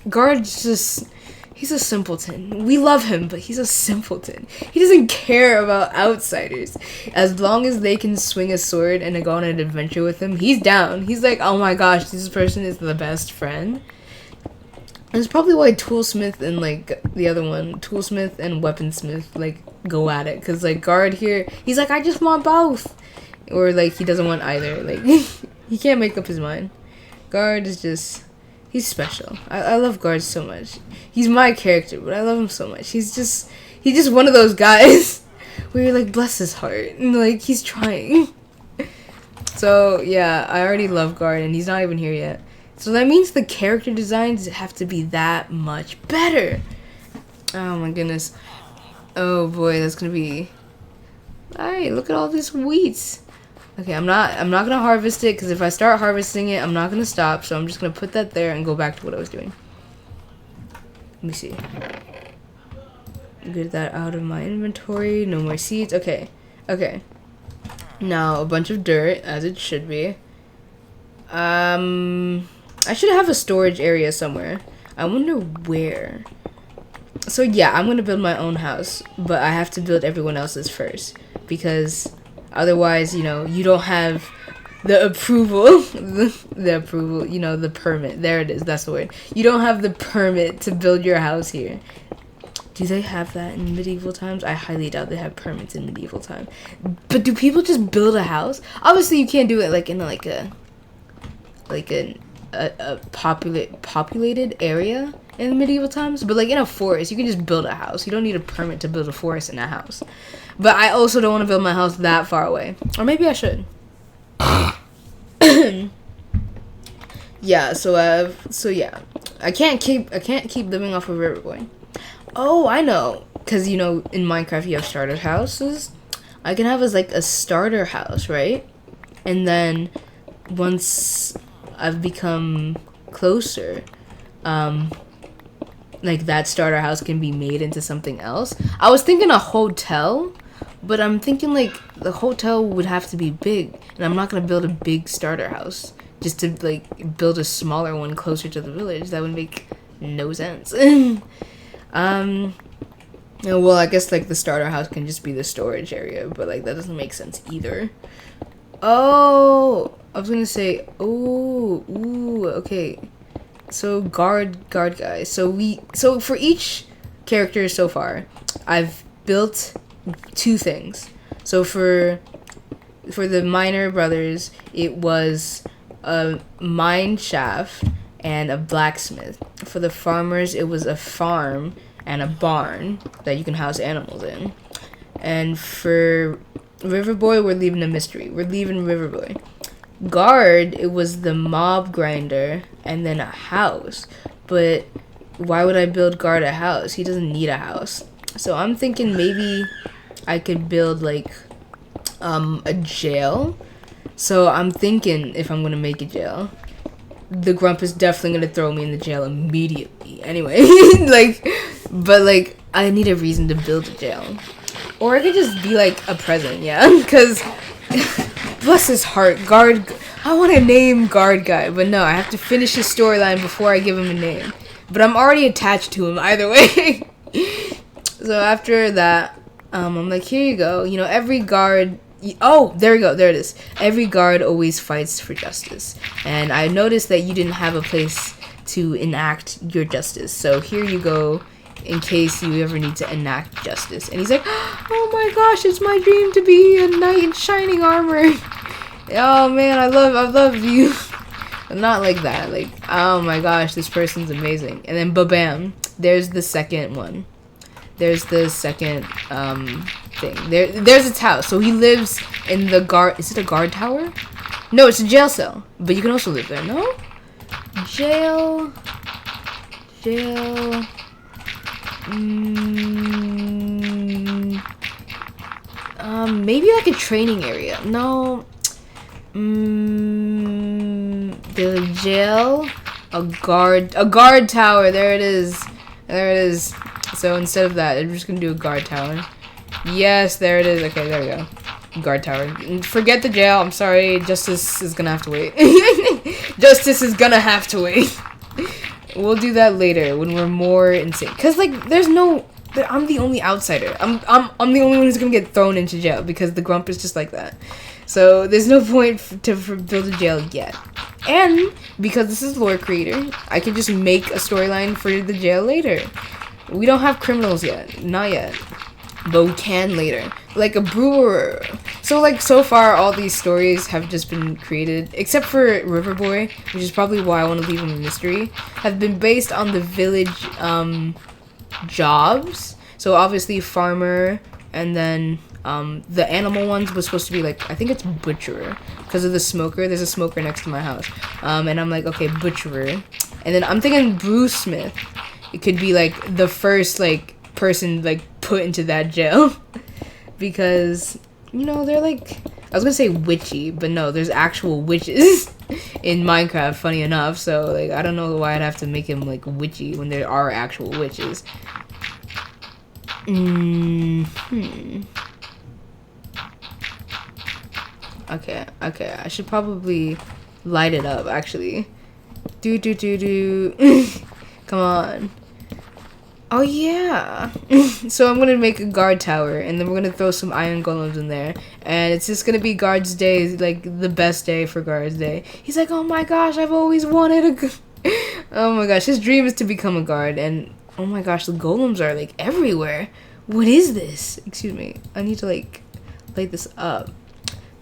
B: Guard's just. He's a simpleton. We love him, but he's a simpleton. He doesn't care about outsiders. As long as they can swing a sword and go on an adventure with him, he's down. He's like, oh my gosh, this person is the best friend. That's probably why Toolsmith and like the other one, Toolsmith and Weaponsmith, like go at it. Cause like Guard here, he's like, I just want both, or like he doesn't want either. Like he can't make up his mind. Guard is just, he's special. I love Guard so much. He's my character, but I love him so much. He's just one of those guys where you're like, bless his heart, and like he's trying. So yeah, I already love Guard, and he's not even here yet. So that means the character designs have to be that much better. Oh my goodness. Oh boy, that's gonna be... Hey, look at all this wheat. Okay, I'm not gonna harvest it, because if I start harvesting it, I'm not gonna stop. So I'm just gonna put that there and go back to what I was doing. Let me see. Get that out of my inventory. No more seeds. Okay. Okay. Now, a bunch of dirt, as it should be. I should have a storage area somewhere. I wonder where. So yeah, I'm gonna build my own house, but I have to build everyone else's first, because otherwise, you don't have the approval, the approval, the permit. There it is. That's the word. You don't have the permit to build your house here. Do they have that in medieval times? I highly doubt they have permits in medieval time. But do people just build a house? Obviously, you can't do it like in a populated area in medieval times, but like in a forest, you can just build a house. You don't need a permit to build a forest in a house. But I also don't want to build my house that far away, or maybe I should. Yeah. So yeah, I can't keep living off of Riverboy. Oh, I know, because in Minecraft you have starter houses. I can have as like a starter house, right? And then once I've become closer, um, like that starter house can be made into something else. I was thinking a hotel, but I'm thinking like the hotel would have to be big, and I'm not gonna build a big starter house just to like build a smaller one closer to the village. That would make no sense. Yeah, well, I guess like the starter house can just be the storage area, but like that doesn't make sense either. Oh, I was gonna say, oh, ooh, okay. So guard guy. So for each character so far, I've built two things. So for the minor brothers, it was a mine shaft and a blacksmith. For the farmers, it was a farm and a barn that you can house animals in. And for Riverboy, we're leaving a mystery. We're leaving Riverboy. Guard, it was the mob grinder and then a house. But why would I build Guard a house? He doesn't need a house. So I'm thinking maybe I could build like a jail. So I'm thinking if I'm gonna make a jail, the Grump is definitely gonna throw me in the jail immediately. Anyway, but I need a reason to build a jail, or I could just be like a present, yeah. Because bless his heart, guard. I want to name guard guy, but no, I have to finish his storyline before I give him a name. But I'm already attached to him either way. So after that, I'm like, here you go. You know, every guard. Oh, there we go. There it is. Every guard always fights for justice. And I noticed that you didn't have a place to enact your justice. So here you go in case you ever need to enact justice. And he's like, oh my gosh, it's my dream to be a knight in shining armor. Oh man, I love you. Not like that. Like, oh my gosh, this person's amazing. And then ba-bam, there's the second one. There's the second thing. There's its house. So he lives in the guard. Is it a guard tower? No, it's a jail cell. But you can also live there. No? Jail. Maybe like a training area. No. There's a jail, a guard tower. There it is. So instead of that, I'm just gonna do a guard tower. Yes, there it is. Okay, there we go. Guard tower. Forget the jail. I'm sorry. Justice is gonna have to wait. Justice is gonna have to wait. We'll do that later when we're more insane. Cause like, there's no. I'm the only outsider. I'm the only one who's gonna get thrown into jail because the Grump is just like that. So there's no point to build a jail yet. And because this is lore creator, I can just make a storyline for the jail later. We don't have criminals yet. Not yet. But we can later. Like a brewer. So like so far all these stories have just been created, except for Riverboy, which is probably why I want to leave him a mystery, have been based on the village jobs. So obviously farmer, and then the animal ones was supposed to be like, I think it's butcherer because of the smoker. There's a smoker next to my house. And I'm like, okay, butcherer. And then I'm thinking Brew Smith. It could be like the first like person like put into that jail because you know they're like, I was gonna say witchy, but no, there's actual witches in Minecraft, funny enough. So like I don't know why I'd have to make him like witchy when there are actual witches. Okay, I should probably light it up actually. Come on. Oh yeah. So I'm gonna make a guard tower, and then we're gonna throw some iron golems in there, and it's just gonna be guards day, like the best day for guards day. He's like, oh my gosh, I've always wanted a oh my gosh, his dream is to become a guard. And oh my gosh, the golems are like everywhere. What is this? Excuse me, I need to like light this up.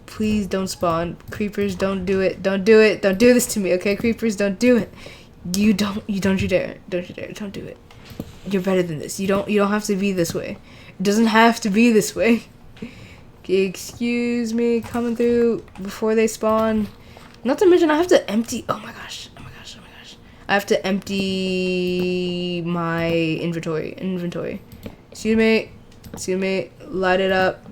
B: Please don't spawn. Creepers, don't do it. Don't do it. Don't do this to me, okay? Creepers, don't do it. You dare. Don't you dare. Don't do it. You're better than this. You don't have to be this way. It doesn't have to be this way. Excuse me, coming through before they spawn. Not to mention I have to empty. Oh my gosh. I have to empty my inventory. Excuse me. Light it up.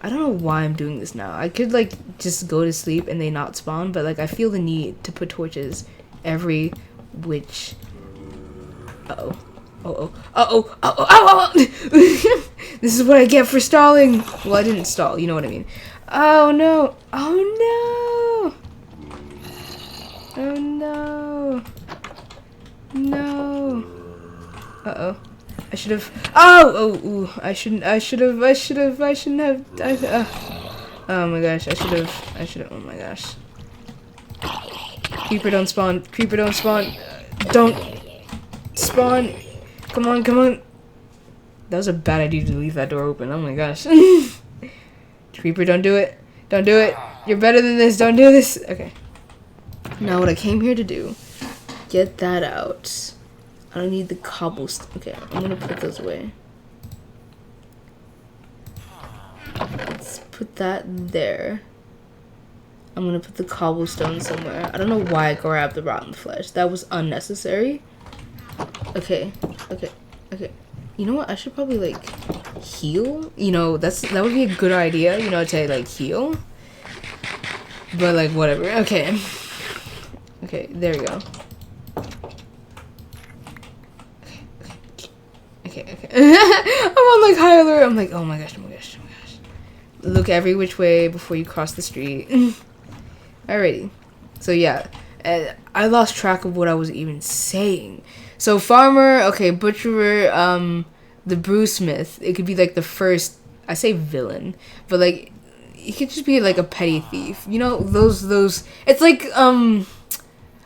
B: I don't know why I'm doing this now. I could like just go to sleep and they not spawn, but like I feel the need to put torches every which. Uh-oh. Uh-oh. Uh-oh. Uh-oh. Oh. This is what I get for stalling. Well, I didn't stall. You know what I mean. Oh no. Oh no. Oh no. No. Uh-oh. I should have. Oh, ooh. I shouldn't have. Oh my gosh. I should have. Oh my gosh. Creeper don't spawn. Creeper don't spawn. Don't spawn. Come on, come on. That was a bad idea to leave that door open. Oh my gosh. Creeper, don't do it. Don't do it. You're better than this. Don't do this. Okay. Now what I came here to do. Get that out. I don't need the cobblestone. Okay, I'm gonna put those away. Let's put that there. I'm gonna put the cobblestone somewhere. I don't know why I grabbed the rotten flesh. That was unnecessary. Okay, okay, okay. You know what? I should probably like heal. You know, that would be a good idea. You know, to like heal. But like whatever. Okay. Okay, there we go. Okay. I'm on like high alert. I'm like, oh my gosh. Look every which way before you cross the street. Alrighty. So yeah, I lost track of what I was even saying. So farmer, okay, butcherer, the brewsmith. It could be like the first. I say villain, but like he could just be like a petty thief. You know, those. It's like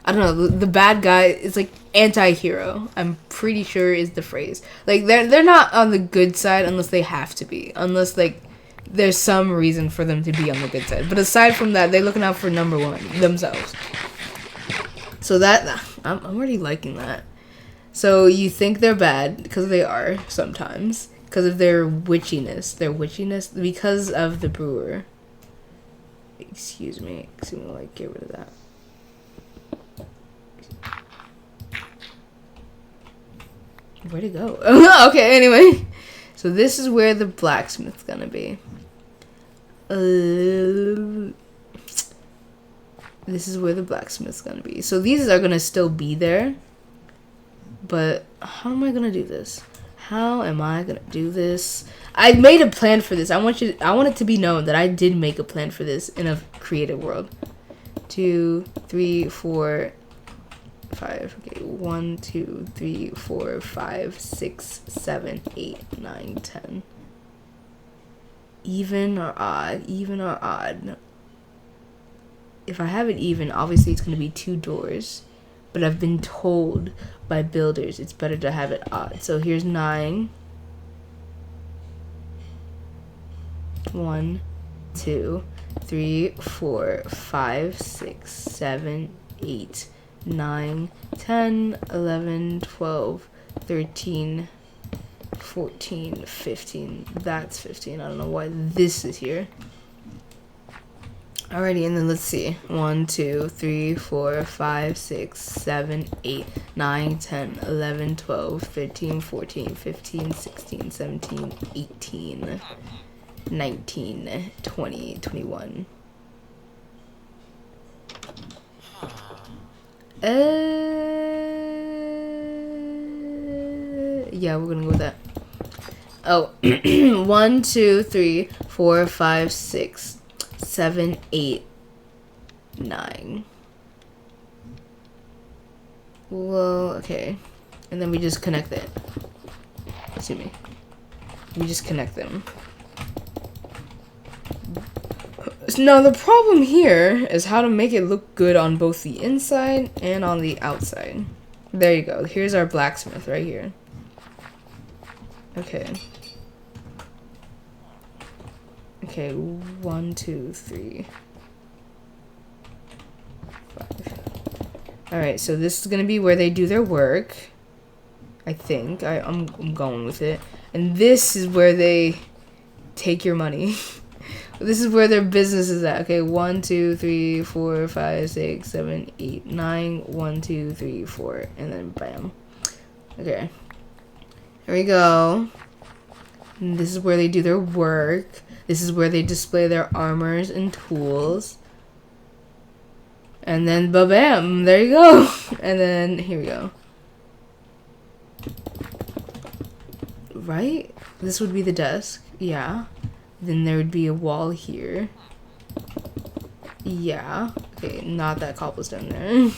B: I don't know, the bad guy is like anti-hero. I'm pretty sure is the phrase. Like they're not on the good side unless they have to be. Unless like there's some reason for them to be on the good side. But aside from that, they're looking out for number one, themselves. So that I'm already liking that. So you think they're bad because they are sometimes because of their witchiness. Their witchiness because of the brewer. Excuse me. Like get rid of that. Where'd it go? Okay, anyway. So this is where the blacksmith's gonna be. This is where the blacksmith's gonna be. So these are gonna still be there. But how am I gonna do this? How am I gonna do this? I made a plan for this. I want it to be known that I did make a plan for this in a creative world. 2, 3, 4, 5. Okay, 1, 2, 3, 4, 5, 6, 7, 8, 9, 10. Even or odd? Even or odd? If I have it even, obviously it's going to be 2 doors. But I've been told by builders it's better to have it odd. So here's 9. 1, 2, 3, 4, 5, 6, 7, 8, 9, 10, 11, 12, 13, 14, 15. That's 15. I don't know why this is here. Alrighty, and then let's see. 1, 2, 3, 4, 5, 6, 7, 8, 9, 10, 11, 12, 13, 14, 15, 16, 17, 18, 19, 20, 21. Yeah, we're gonna go with that. Oh, 1, 2, 3, 4, 5, 6, 7, 8, 9. Well, okay. And then we just connect it. Excuse me. We just connect them. Now, the problem here is how to make it look good on both the inside and on the outside. There you go. Here's our blacksmith right here. Okay. Okay, 1, 2, 3, 5. Alright, so this is gonna be where they do their work. I think. I'm going with it. And this is where they take your money. This is where their business is at. Okay, 1, 2, 3, 4, 5, 6, 7, 8, 9. 1, 2, 3, 4, and then bam. Okay. Here we go. And this is where they do their work. This is where they display their armors and tools. And then ba-bam, there you go. And then here we go. Right? This would be the desk. Yeah. Then there would be a wall here. Yeah. Okay, not that cobblestone there. And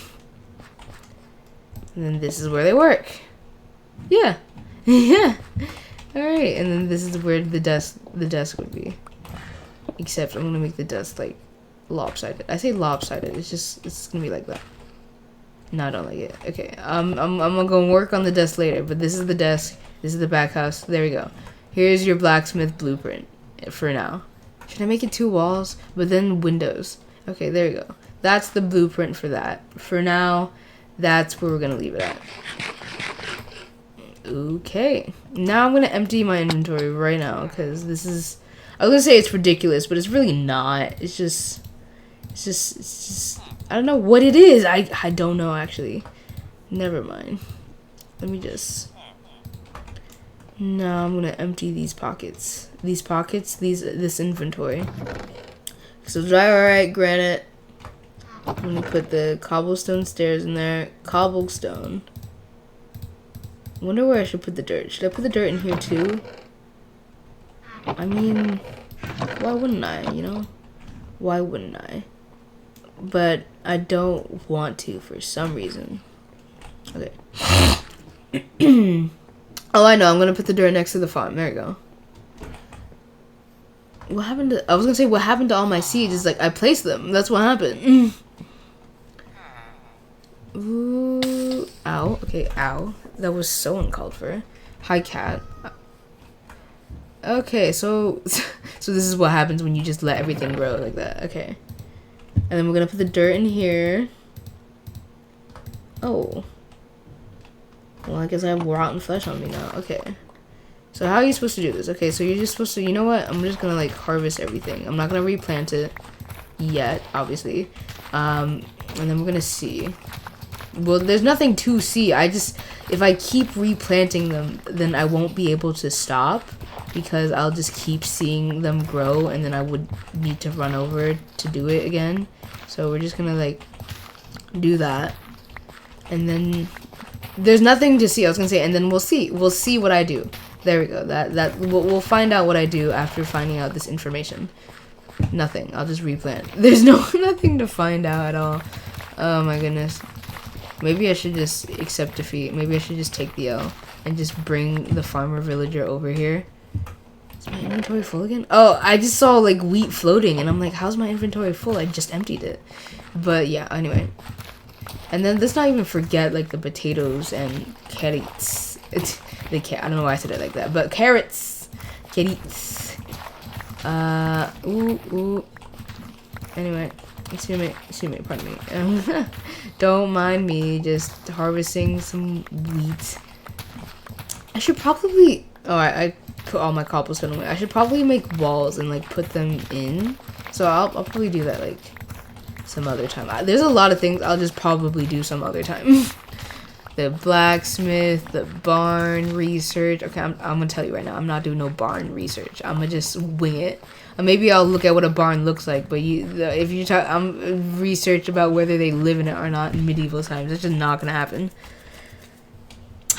B: then this is where they work. Yeah. Yeah. Alright, and then this is where the desk would be. Except I'm gonna make the desk like lopsided. I say lopsided, it's gonna be like that. No, I don't like it. Okay. I'm gonna go work on the desk later, but this is the desk, this is the back house. There we go. Here's your blacksmith blueprint for now. Should I make it 2 walls? But then windows. Okay, there you go. That's the blueprint for that. For now, that's where we're gonna leave it at. Okay. Now I'm gonna empty my inventory right now, because this is... I was gonna say it's ridiculous, but it's really not. It's just... I don't know what it is. I don't know, actually. Never mind. Let me just... Now I'm gonna empty these pockets. This inventory. So diorite, granite. I'm gonna put the cobblestone stairs in there. Cobblestone. Wonder where I should put the dirt. Should I put the dirt in here too? I mean, why wouldn't I, you know? Why wouldn't I? But I don't want to for some reason. Okay. Oh, I know. I'm gonna put the dirt next to the farm. There you go. What happened to... I was gonna say what happened to all my seeds is like I placed them. That's what happened. Ooh. Ow. Okay, ow. That was so uncalled for. Hi, cat. Okay, so this is what happens when you just let everything grow like that. Okay. And then we're gonna put the dirt in here. Oh. Well, I guess I have rotten flesh on me now. Okay. So how are you supposed to do this? Okay, so you're just supposed to... You know what? I'm just gonna, like, harvest everything. I'm not gonna replant it yet, obviously. And then we're gonna see. Well, there's nothing to see. If I keep replanting them, then I won't be able to stop. Because I'll just keep seeing them grow, and then I would need to run over to do it again. So we're just gonna, like, do that. And then... There's nothing to see. I was gonna say, and then we'll see what I do. There we go. We'll find out what I do after finding out this information. Nothing. I'll just replant. There's nothing to find out at all. Oh my goodness. Maybe I should just accept defeat. Maybe I should just take the L and just bring the farmer villager over here. Is my inventory full again? Oh, I just saw like wheat floating, and I'm like, how's my inventory full? I just emptied it. But yeah. Anyway. And then let's not even forget like the potatoes and carrots. I don't know why I said it like that, but carrots. Ooh. Anyway, excuse me, pardon me. Don't mind me just harvesting some wheat. I should probably... Oh, I put all my cobblestone away. I should probably make walls and like put them in. So I'll probably do that like some other time. There's a lot of things I'll just probably do some other time. The blacksmith, the barn research. Okay, I'm gonna tell you right now, I'm not doing no barn research. I'm gonna just wing it. Or maybe I'll look at what a barn looks like, but if you talk, research about whether they live in it or not in medieval times. That's just not gonna happen.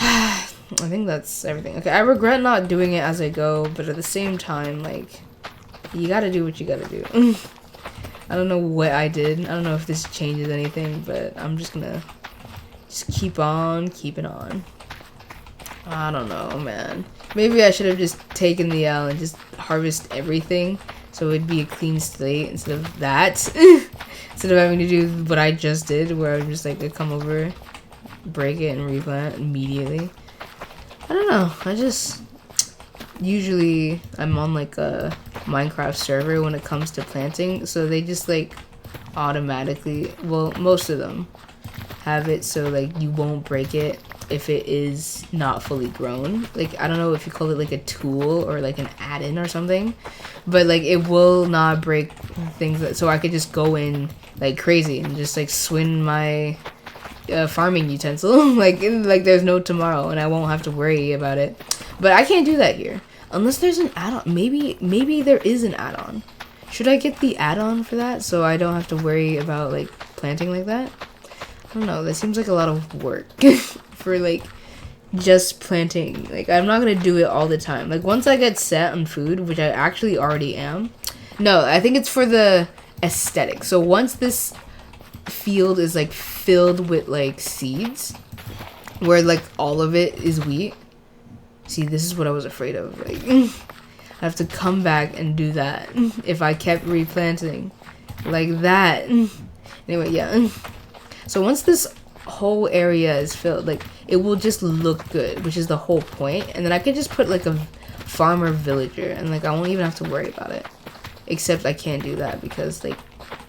B: I think that's everything. Okay, I regret not doing it as I go, but at the same time, like, you gotta do what you gotta do. I don't know what I did. I don't know if this changes anything, but I'm just gonna keep on keeping on. I don't know, man. Maybe I should have just taken the L and just harvest everything so it'd be a clean slate instead of that. Instead of having to do what I just did, where I'm just like, I come over, break it, and replant immediately. I don't know. Usually I'm on like a Minecraft server when it comes to planting, so they just like automatically, well, most of them have it so like you won't break it if it is not fully grown. Like, I don't know if you call it like a tool or like an add-in or something, but like it will not break things. So I could just go in like crazy and just like swing my farming utensil like there's no tomorrow, and I won't have to worry about it. But I can't do that here. Unless there's an add-on. Maybe there is an add-on. Should I get the add-on for that so I don't have to worry about like planting like that? I don't know. That seems like a lot of work for like just planting. Like I'm not gonna do it all the time. Like once I get set on food, which I actually already am. No, I think it's for the aesthetic. So once this field is like filled with like seeds, where like all of it is wheat. See, this is what I was afraid of. Like I have to come back and do that if I kept replanting like that. Anyway, yeah. So once this whole area is filled, like it will just look good, which is the whole point. And then I could just put like a farmer villager and like I won't even have to worry about it. Except I can't do that because like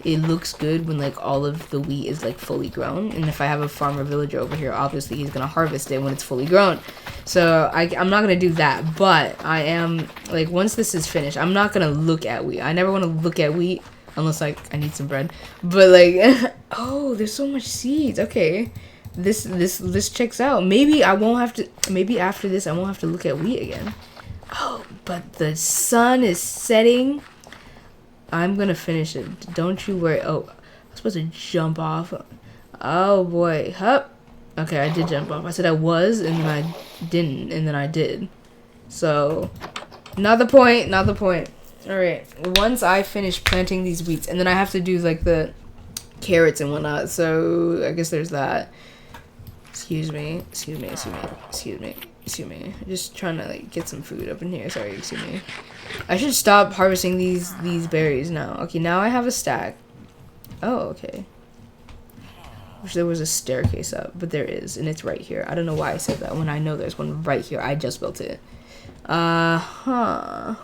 B: it looks good when like all of the wheat is like fully grown, and if I have a farmer villager over here, obviously he's gonna harvest it when it's fully grown. So I'm not gonna do that, but I am like once this is finished, I'm not gonna look at wheat. I never want to look at wheat unless like I need some bread. But like oh, there's so much seeds. Okay, this checks out. Maybe I won't have to. Maybe after this I won't have to look at wheat again. Oh, but the sun is setting. I'm gonna finish it. Don't you worry. Oh, I was supposed to jump off. Oh boy. Hup. Okay, I did jump off. I said I was, and then I didn't, and then I did. So, not the point. Not the point. Alright. Once I finish planting these wheats, and then I have to do like the carrots and whatnot. So, I guess there's that. Excuse me. Excuse me. Excuse me. Excuse me. Excuse me. Just trying to like get some food up in here. Sorry, excuse me. I should stop harvesting these berries now. Okay, now I have a stack. Oh, okay. Wish there was a staircase up, but there is, and it's right here. I don't know why I said that when I know there's one right here. I just built it. I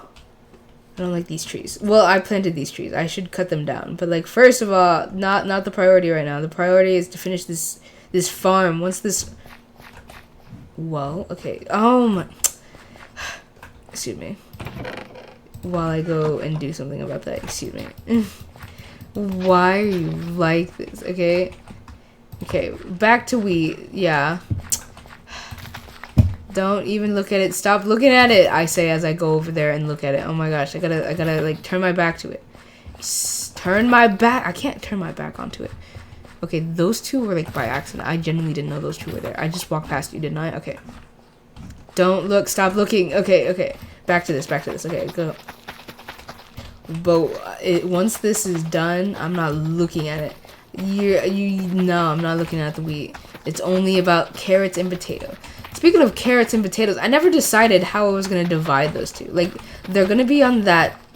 B: don't like these trees. Well, I planted these trees. I should cut them down. But like first of all, not the priority right now. The priority is to finish this farm. Once this okay. Oh my. Excuse me. While I go and do something about that. Excuse me. Why are you like this? Okay. Okay. Back to wheat. Yeah. Don't even look at it. Stop looking at it. I say as I go over there and look at it. Oh my gosh. I gotta like turn my back to it. Turn my back. I can't turn my back onto it. Okay. Those two were like by accident. I genuinely didn't know those two were there. I just walked past you, didn't I? Okay. Don't look. Stop looking. Okay. Okay. Back to this. Back to this. Okay. Go. But once this is done, I'm not looking at it. No, I'm not looking at the wheat. It's only about carrots and potato. Speaking of carrots and potatoes, I never decided how I was gonna divide those two. Like they're gonna be on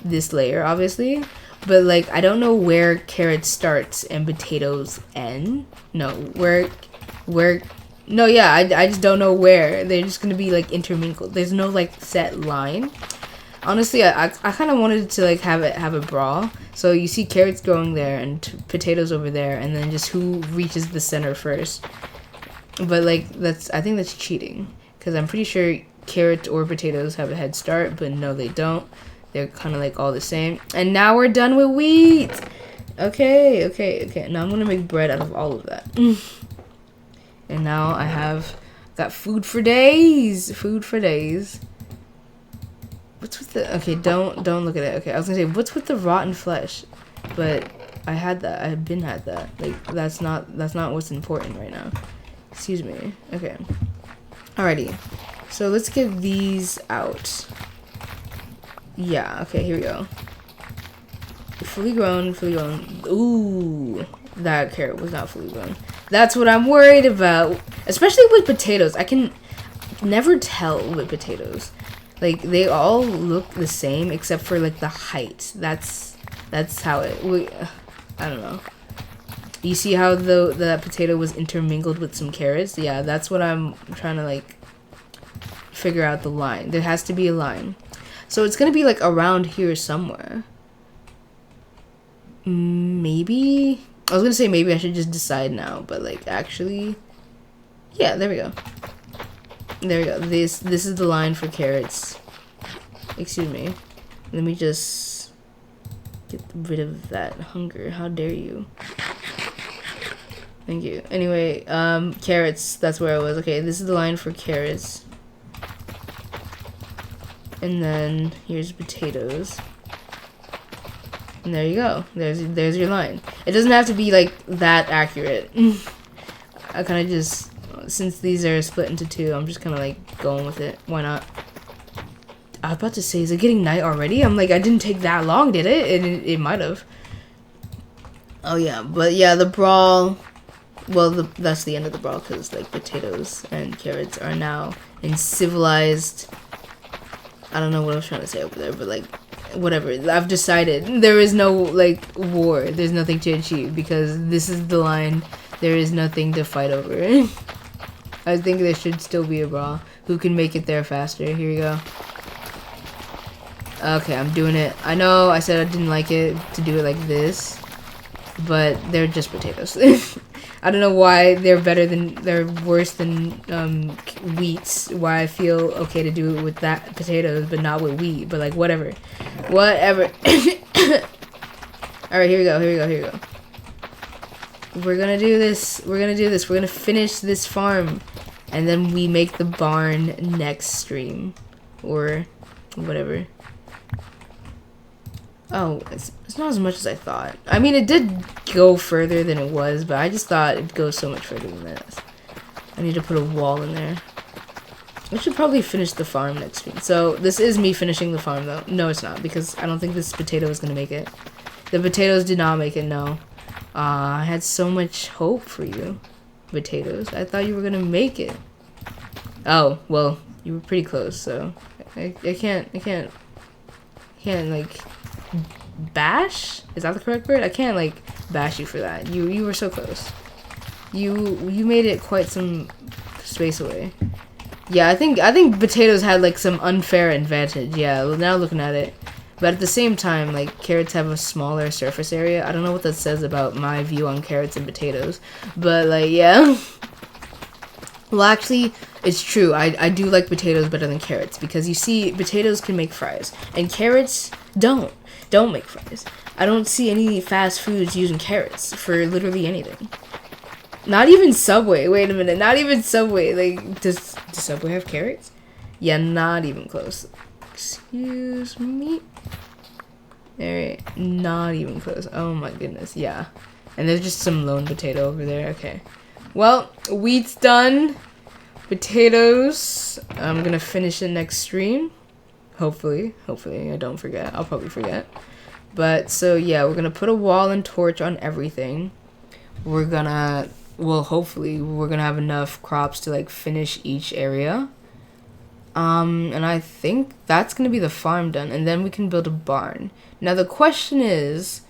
B: this layer, obviously, but like I don't know where carrots starts and potatoes end. No, where. No, yeah, I just don't know where. They're just gonna be like intermingled. There's no like set line. Honestly, I kind of wanted to like have a brawl. So you see carrots growing there and potatoes over there, and then just who reaches the center first. But like I think that's cheating, because I'm pretty sure carrots or potatoes have a head start, but no, they don't. They're kind of like all the same. And now we're done with wheat. Okay. Now I'm gonna make bread out of all of that. And now I have got food for days. Food for days. What's with the... Okay, don't look at it. Okay, I was gonna say, what's with the rotten flesh? But I had that. I had that. Like, that's not what's important right now. Excuse me. Okay. Alrighty. So let's get these out. Yeah, okay, here we go. Fully grown. Ooh, that carrot was not fully grown. That's what I'm worried about. Especially with potatoes. I can never tell with potatoes. Like, they all look the same except for, like, the height. That's how it... I don't know. You see how the potato was intermingled with some carrots? Yeah, that's what I'm trying to, like, figure out the line. There has to be a line. So it's going to be, like, around here somewhere. Maybe... I was going to say maybe I should just decide now, but, like, actually... Yeah, there we go. There we go. This is the line for carrots. Excuse me. Let me just get rid of that hunger. How dare you? Thank you. Anyway, carrots. That's where I was. Okay, this is the line for carrots. And then here's potatoes. And there you go. There's your line. It doesn't have to be like that accurate. I kind of just, since these are split into two, I'm just kind of like going with it. Why not? I was about to say, is it getting night already? I'm like, I didn't take that long, did it? It might have. Oh yeah, but yeah, the brawl. Well, that's the end of the brawl because like potatoes and carrots are now in civilized. I don't know what I was trying to say over there, but like, whatever. I've decided there is no like war. There's nothing to achieve because this is the line. There is nothing to fight over. I think there should still be a brawl. Who can make it there faster? Here we go. Okay, I'm doing it. I know I said I didn't like it to do it like this, but they're just potatoes. I don't know why they're worse than wheats. Why I feel okay to do it with that potatoes, but not with wheat. But like whatever. All right, here we go. Here we go. We're gonna do this. We're gonna finish this farm, and then we make the barn next stream, or whatever. Oh, it's not as much as I thought. I mean, it did go further than it was, but I just thought it'd go so much further than this. I need to put a wall in there. I should probably finish the farm next week. So, this is me finishing the farm, though. No, it's not, because I don't think this potato is going to make it. The potatoes did not make it, no. I had so much hope for you, potatoes. I thought you were going to make it. Oh, well, you were pretty close, so I can't, like, bash? Is that the correct word? I can't, like, bash you for that. You were so close. You made it quite some space away. Yeah, I think potatoes had, like, some unfair advantage. Yeah, now looking at it. But at the same time, like, carrots have a smaller surface area. I don't know what that says about my view on carrots and potatoes. But, like, yeah. Well, actually, it's true. I do like potatoes better than carrots. Because, you see, potatoes can make fries. And carrots don't make fries. I don't see any fast foods using carrots for literally anything. Not even Subway. Wait a minute. Not even Subway. Like, does Subway have carrots? Yeah, not even close. Excuse me. Alright, not even close. Oh my goodness, yeah. And there's just some lone potato over there. Okay. Well, wheat's done. Potatoes. I'm gonna finish it next stream. Hopefully. Hopefully, I don't forget. I'll probably forget. But, so yeah, we're gonna put a wall and torch on everything. We're gonna, well, hopefully, we're gonna have enough crops to, like, finish each area. And I think that's gonna be the farm done, and then we can build a barn. Now the question is,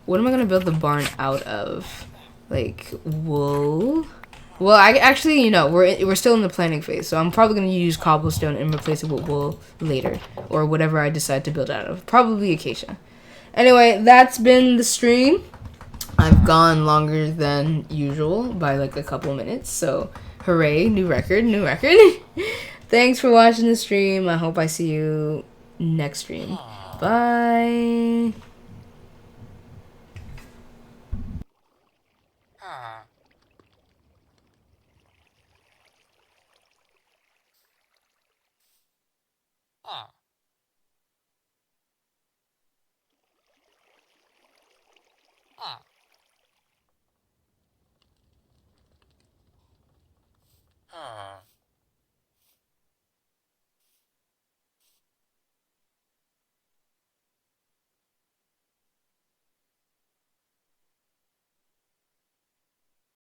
B: what am I gonna build the barn out of? Like, wool? Well, I actually, you know, we're still in the planning phase, so I'm probably gonna use cobblestone and replace it with wool later, or whatever I decide to build out of. Probably acacia. Anyway, that's been the stream. I've gone longer than usual by like a couple minutes, so hooray, new record. Thanks for watching the stream. I hope I see you next stream. Bye.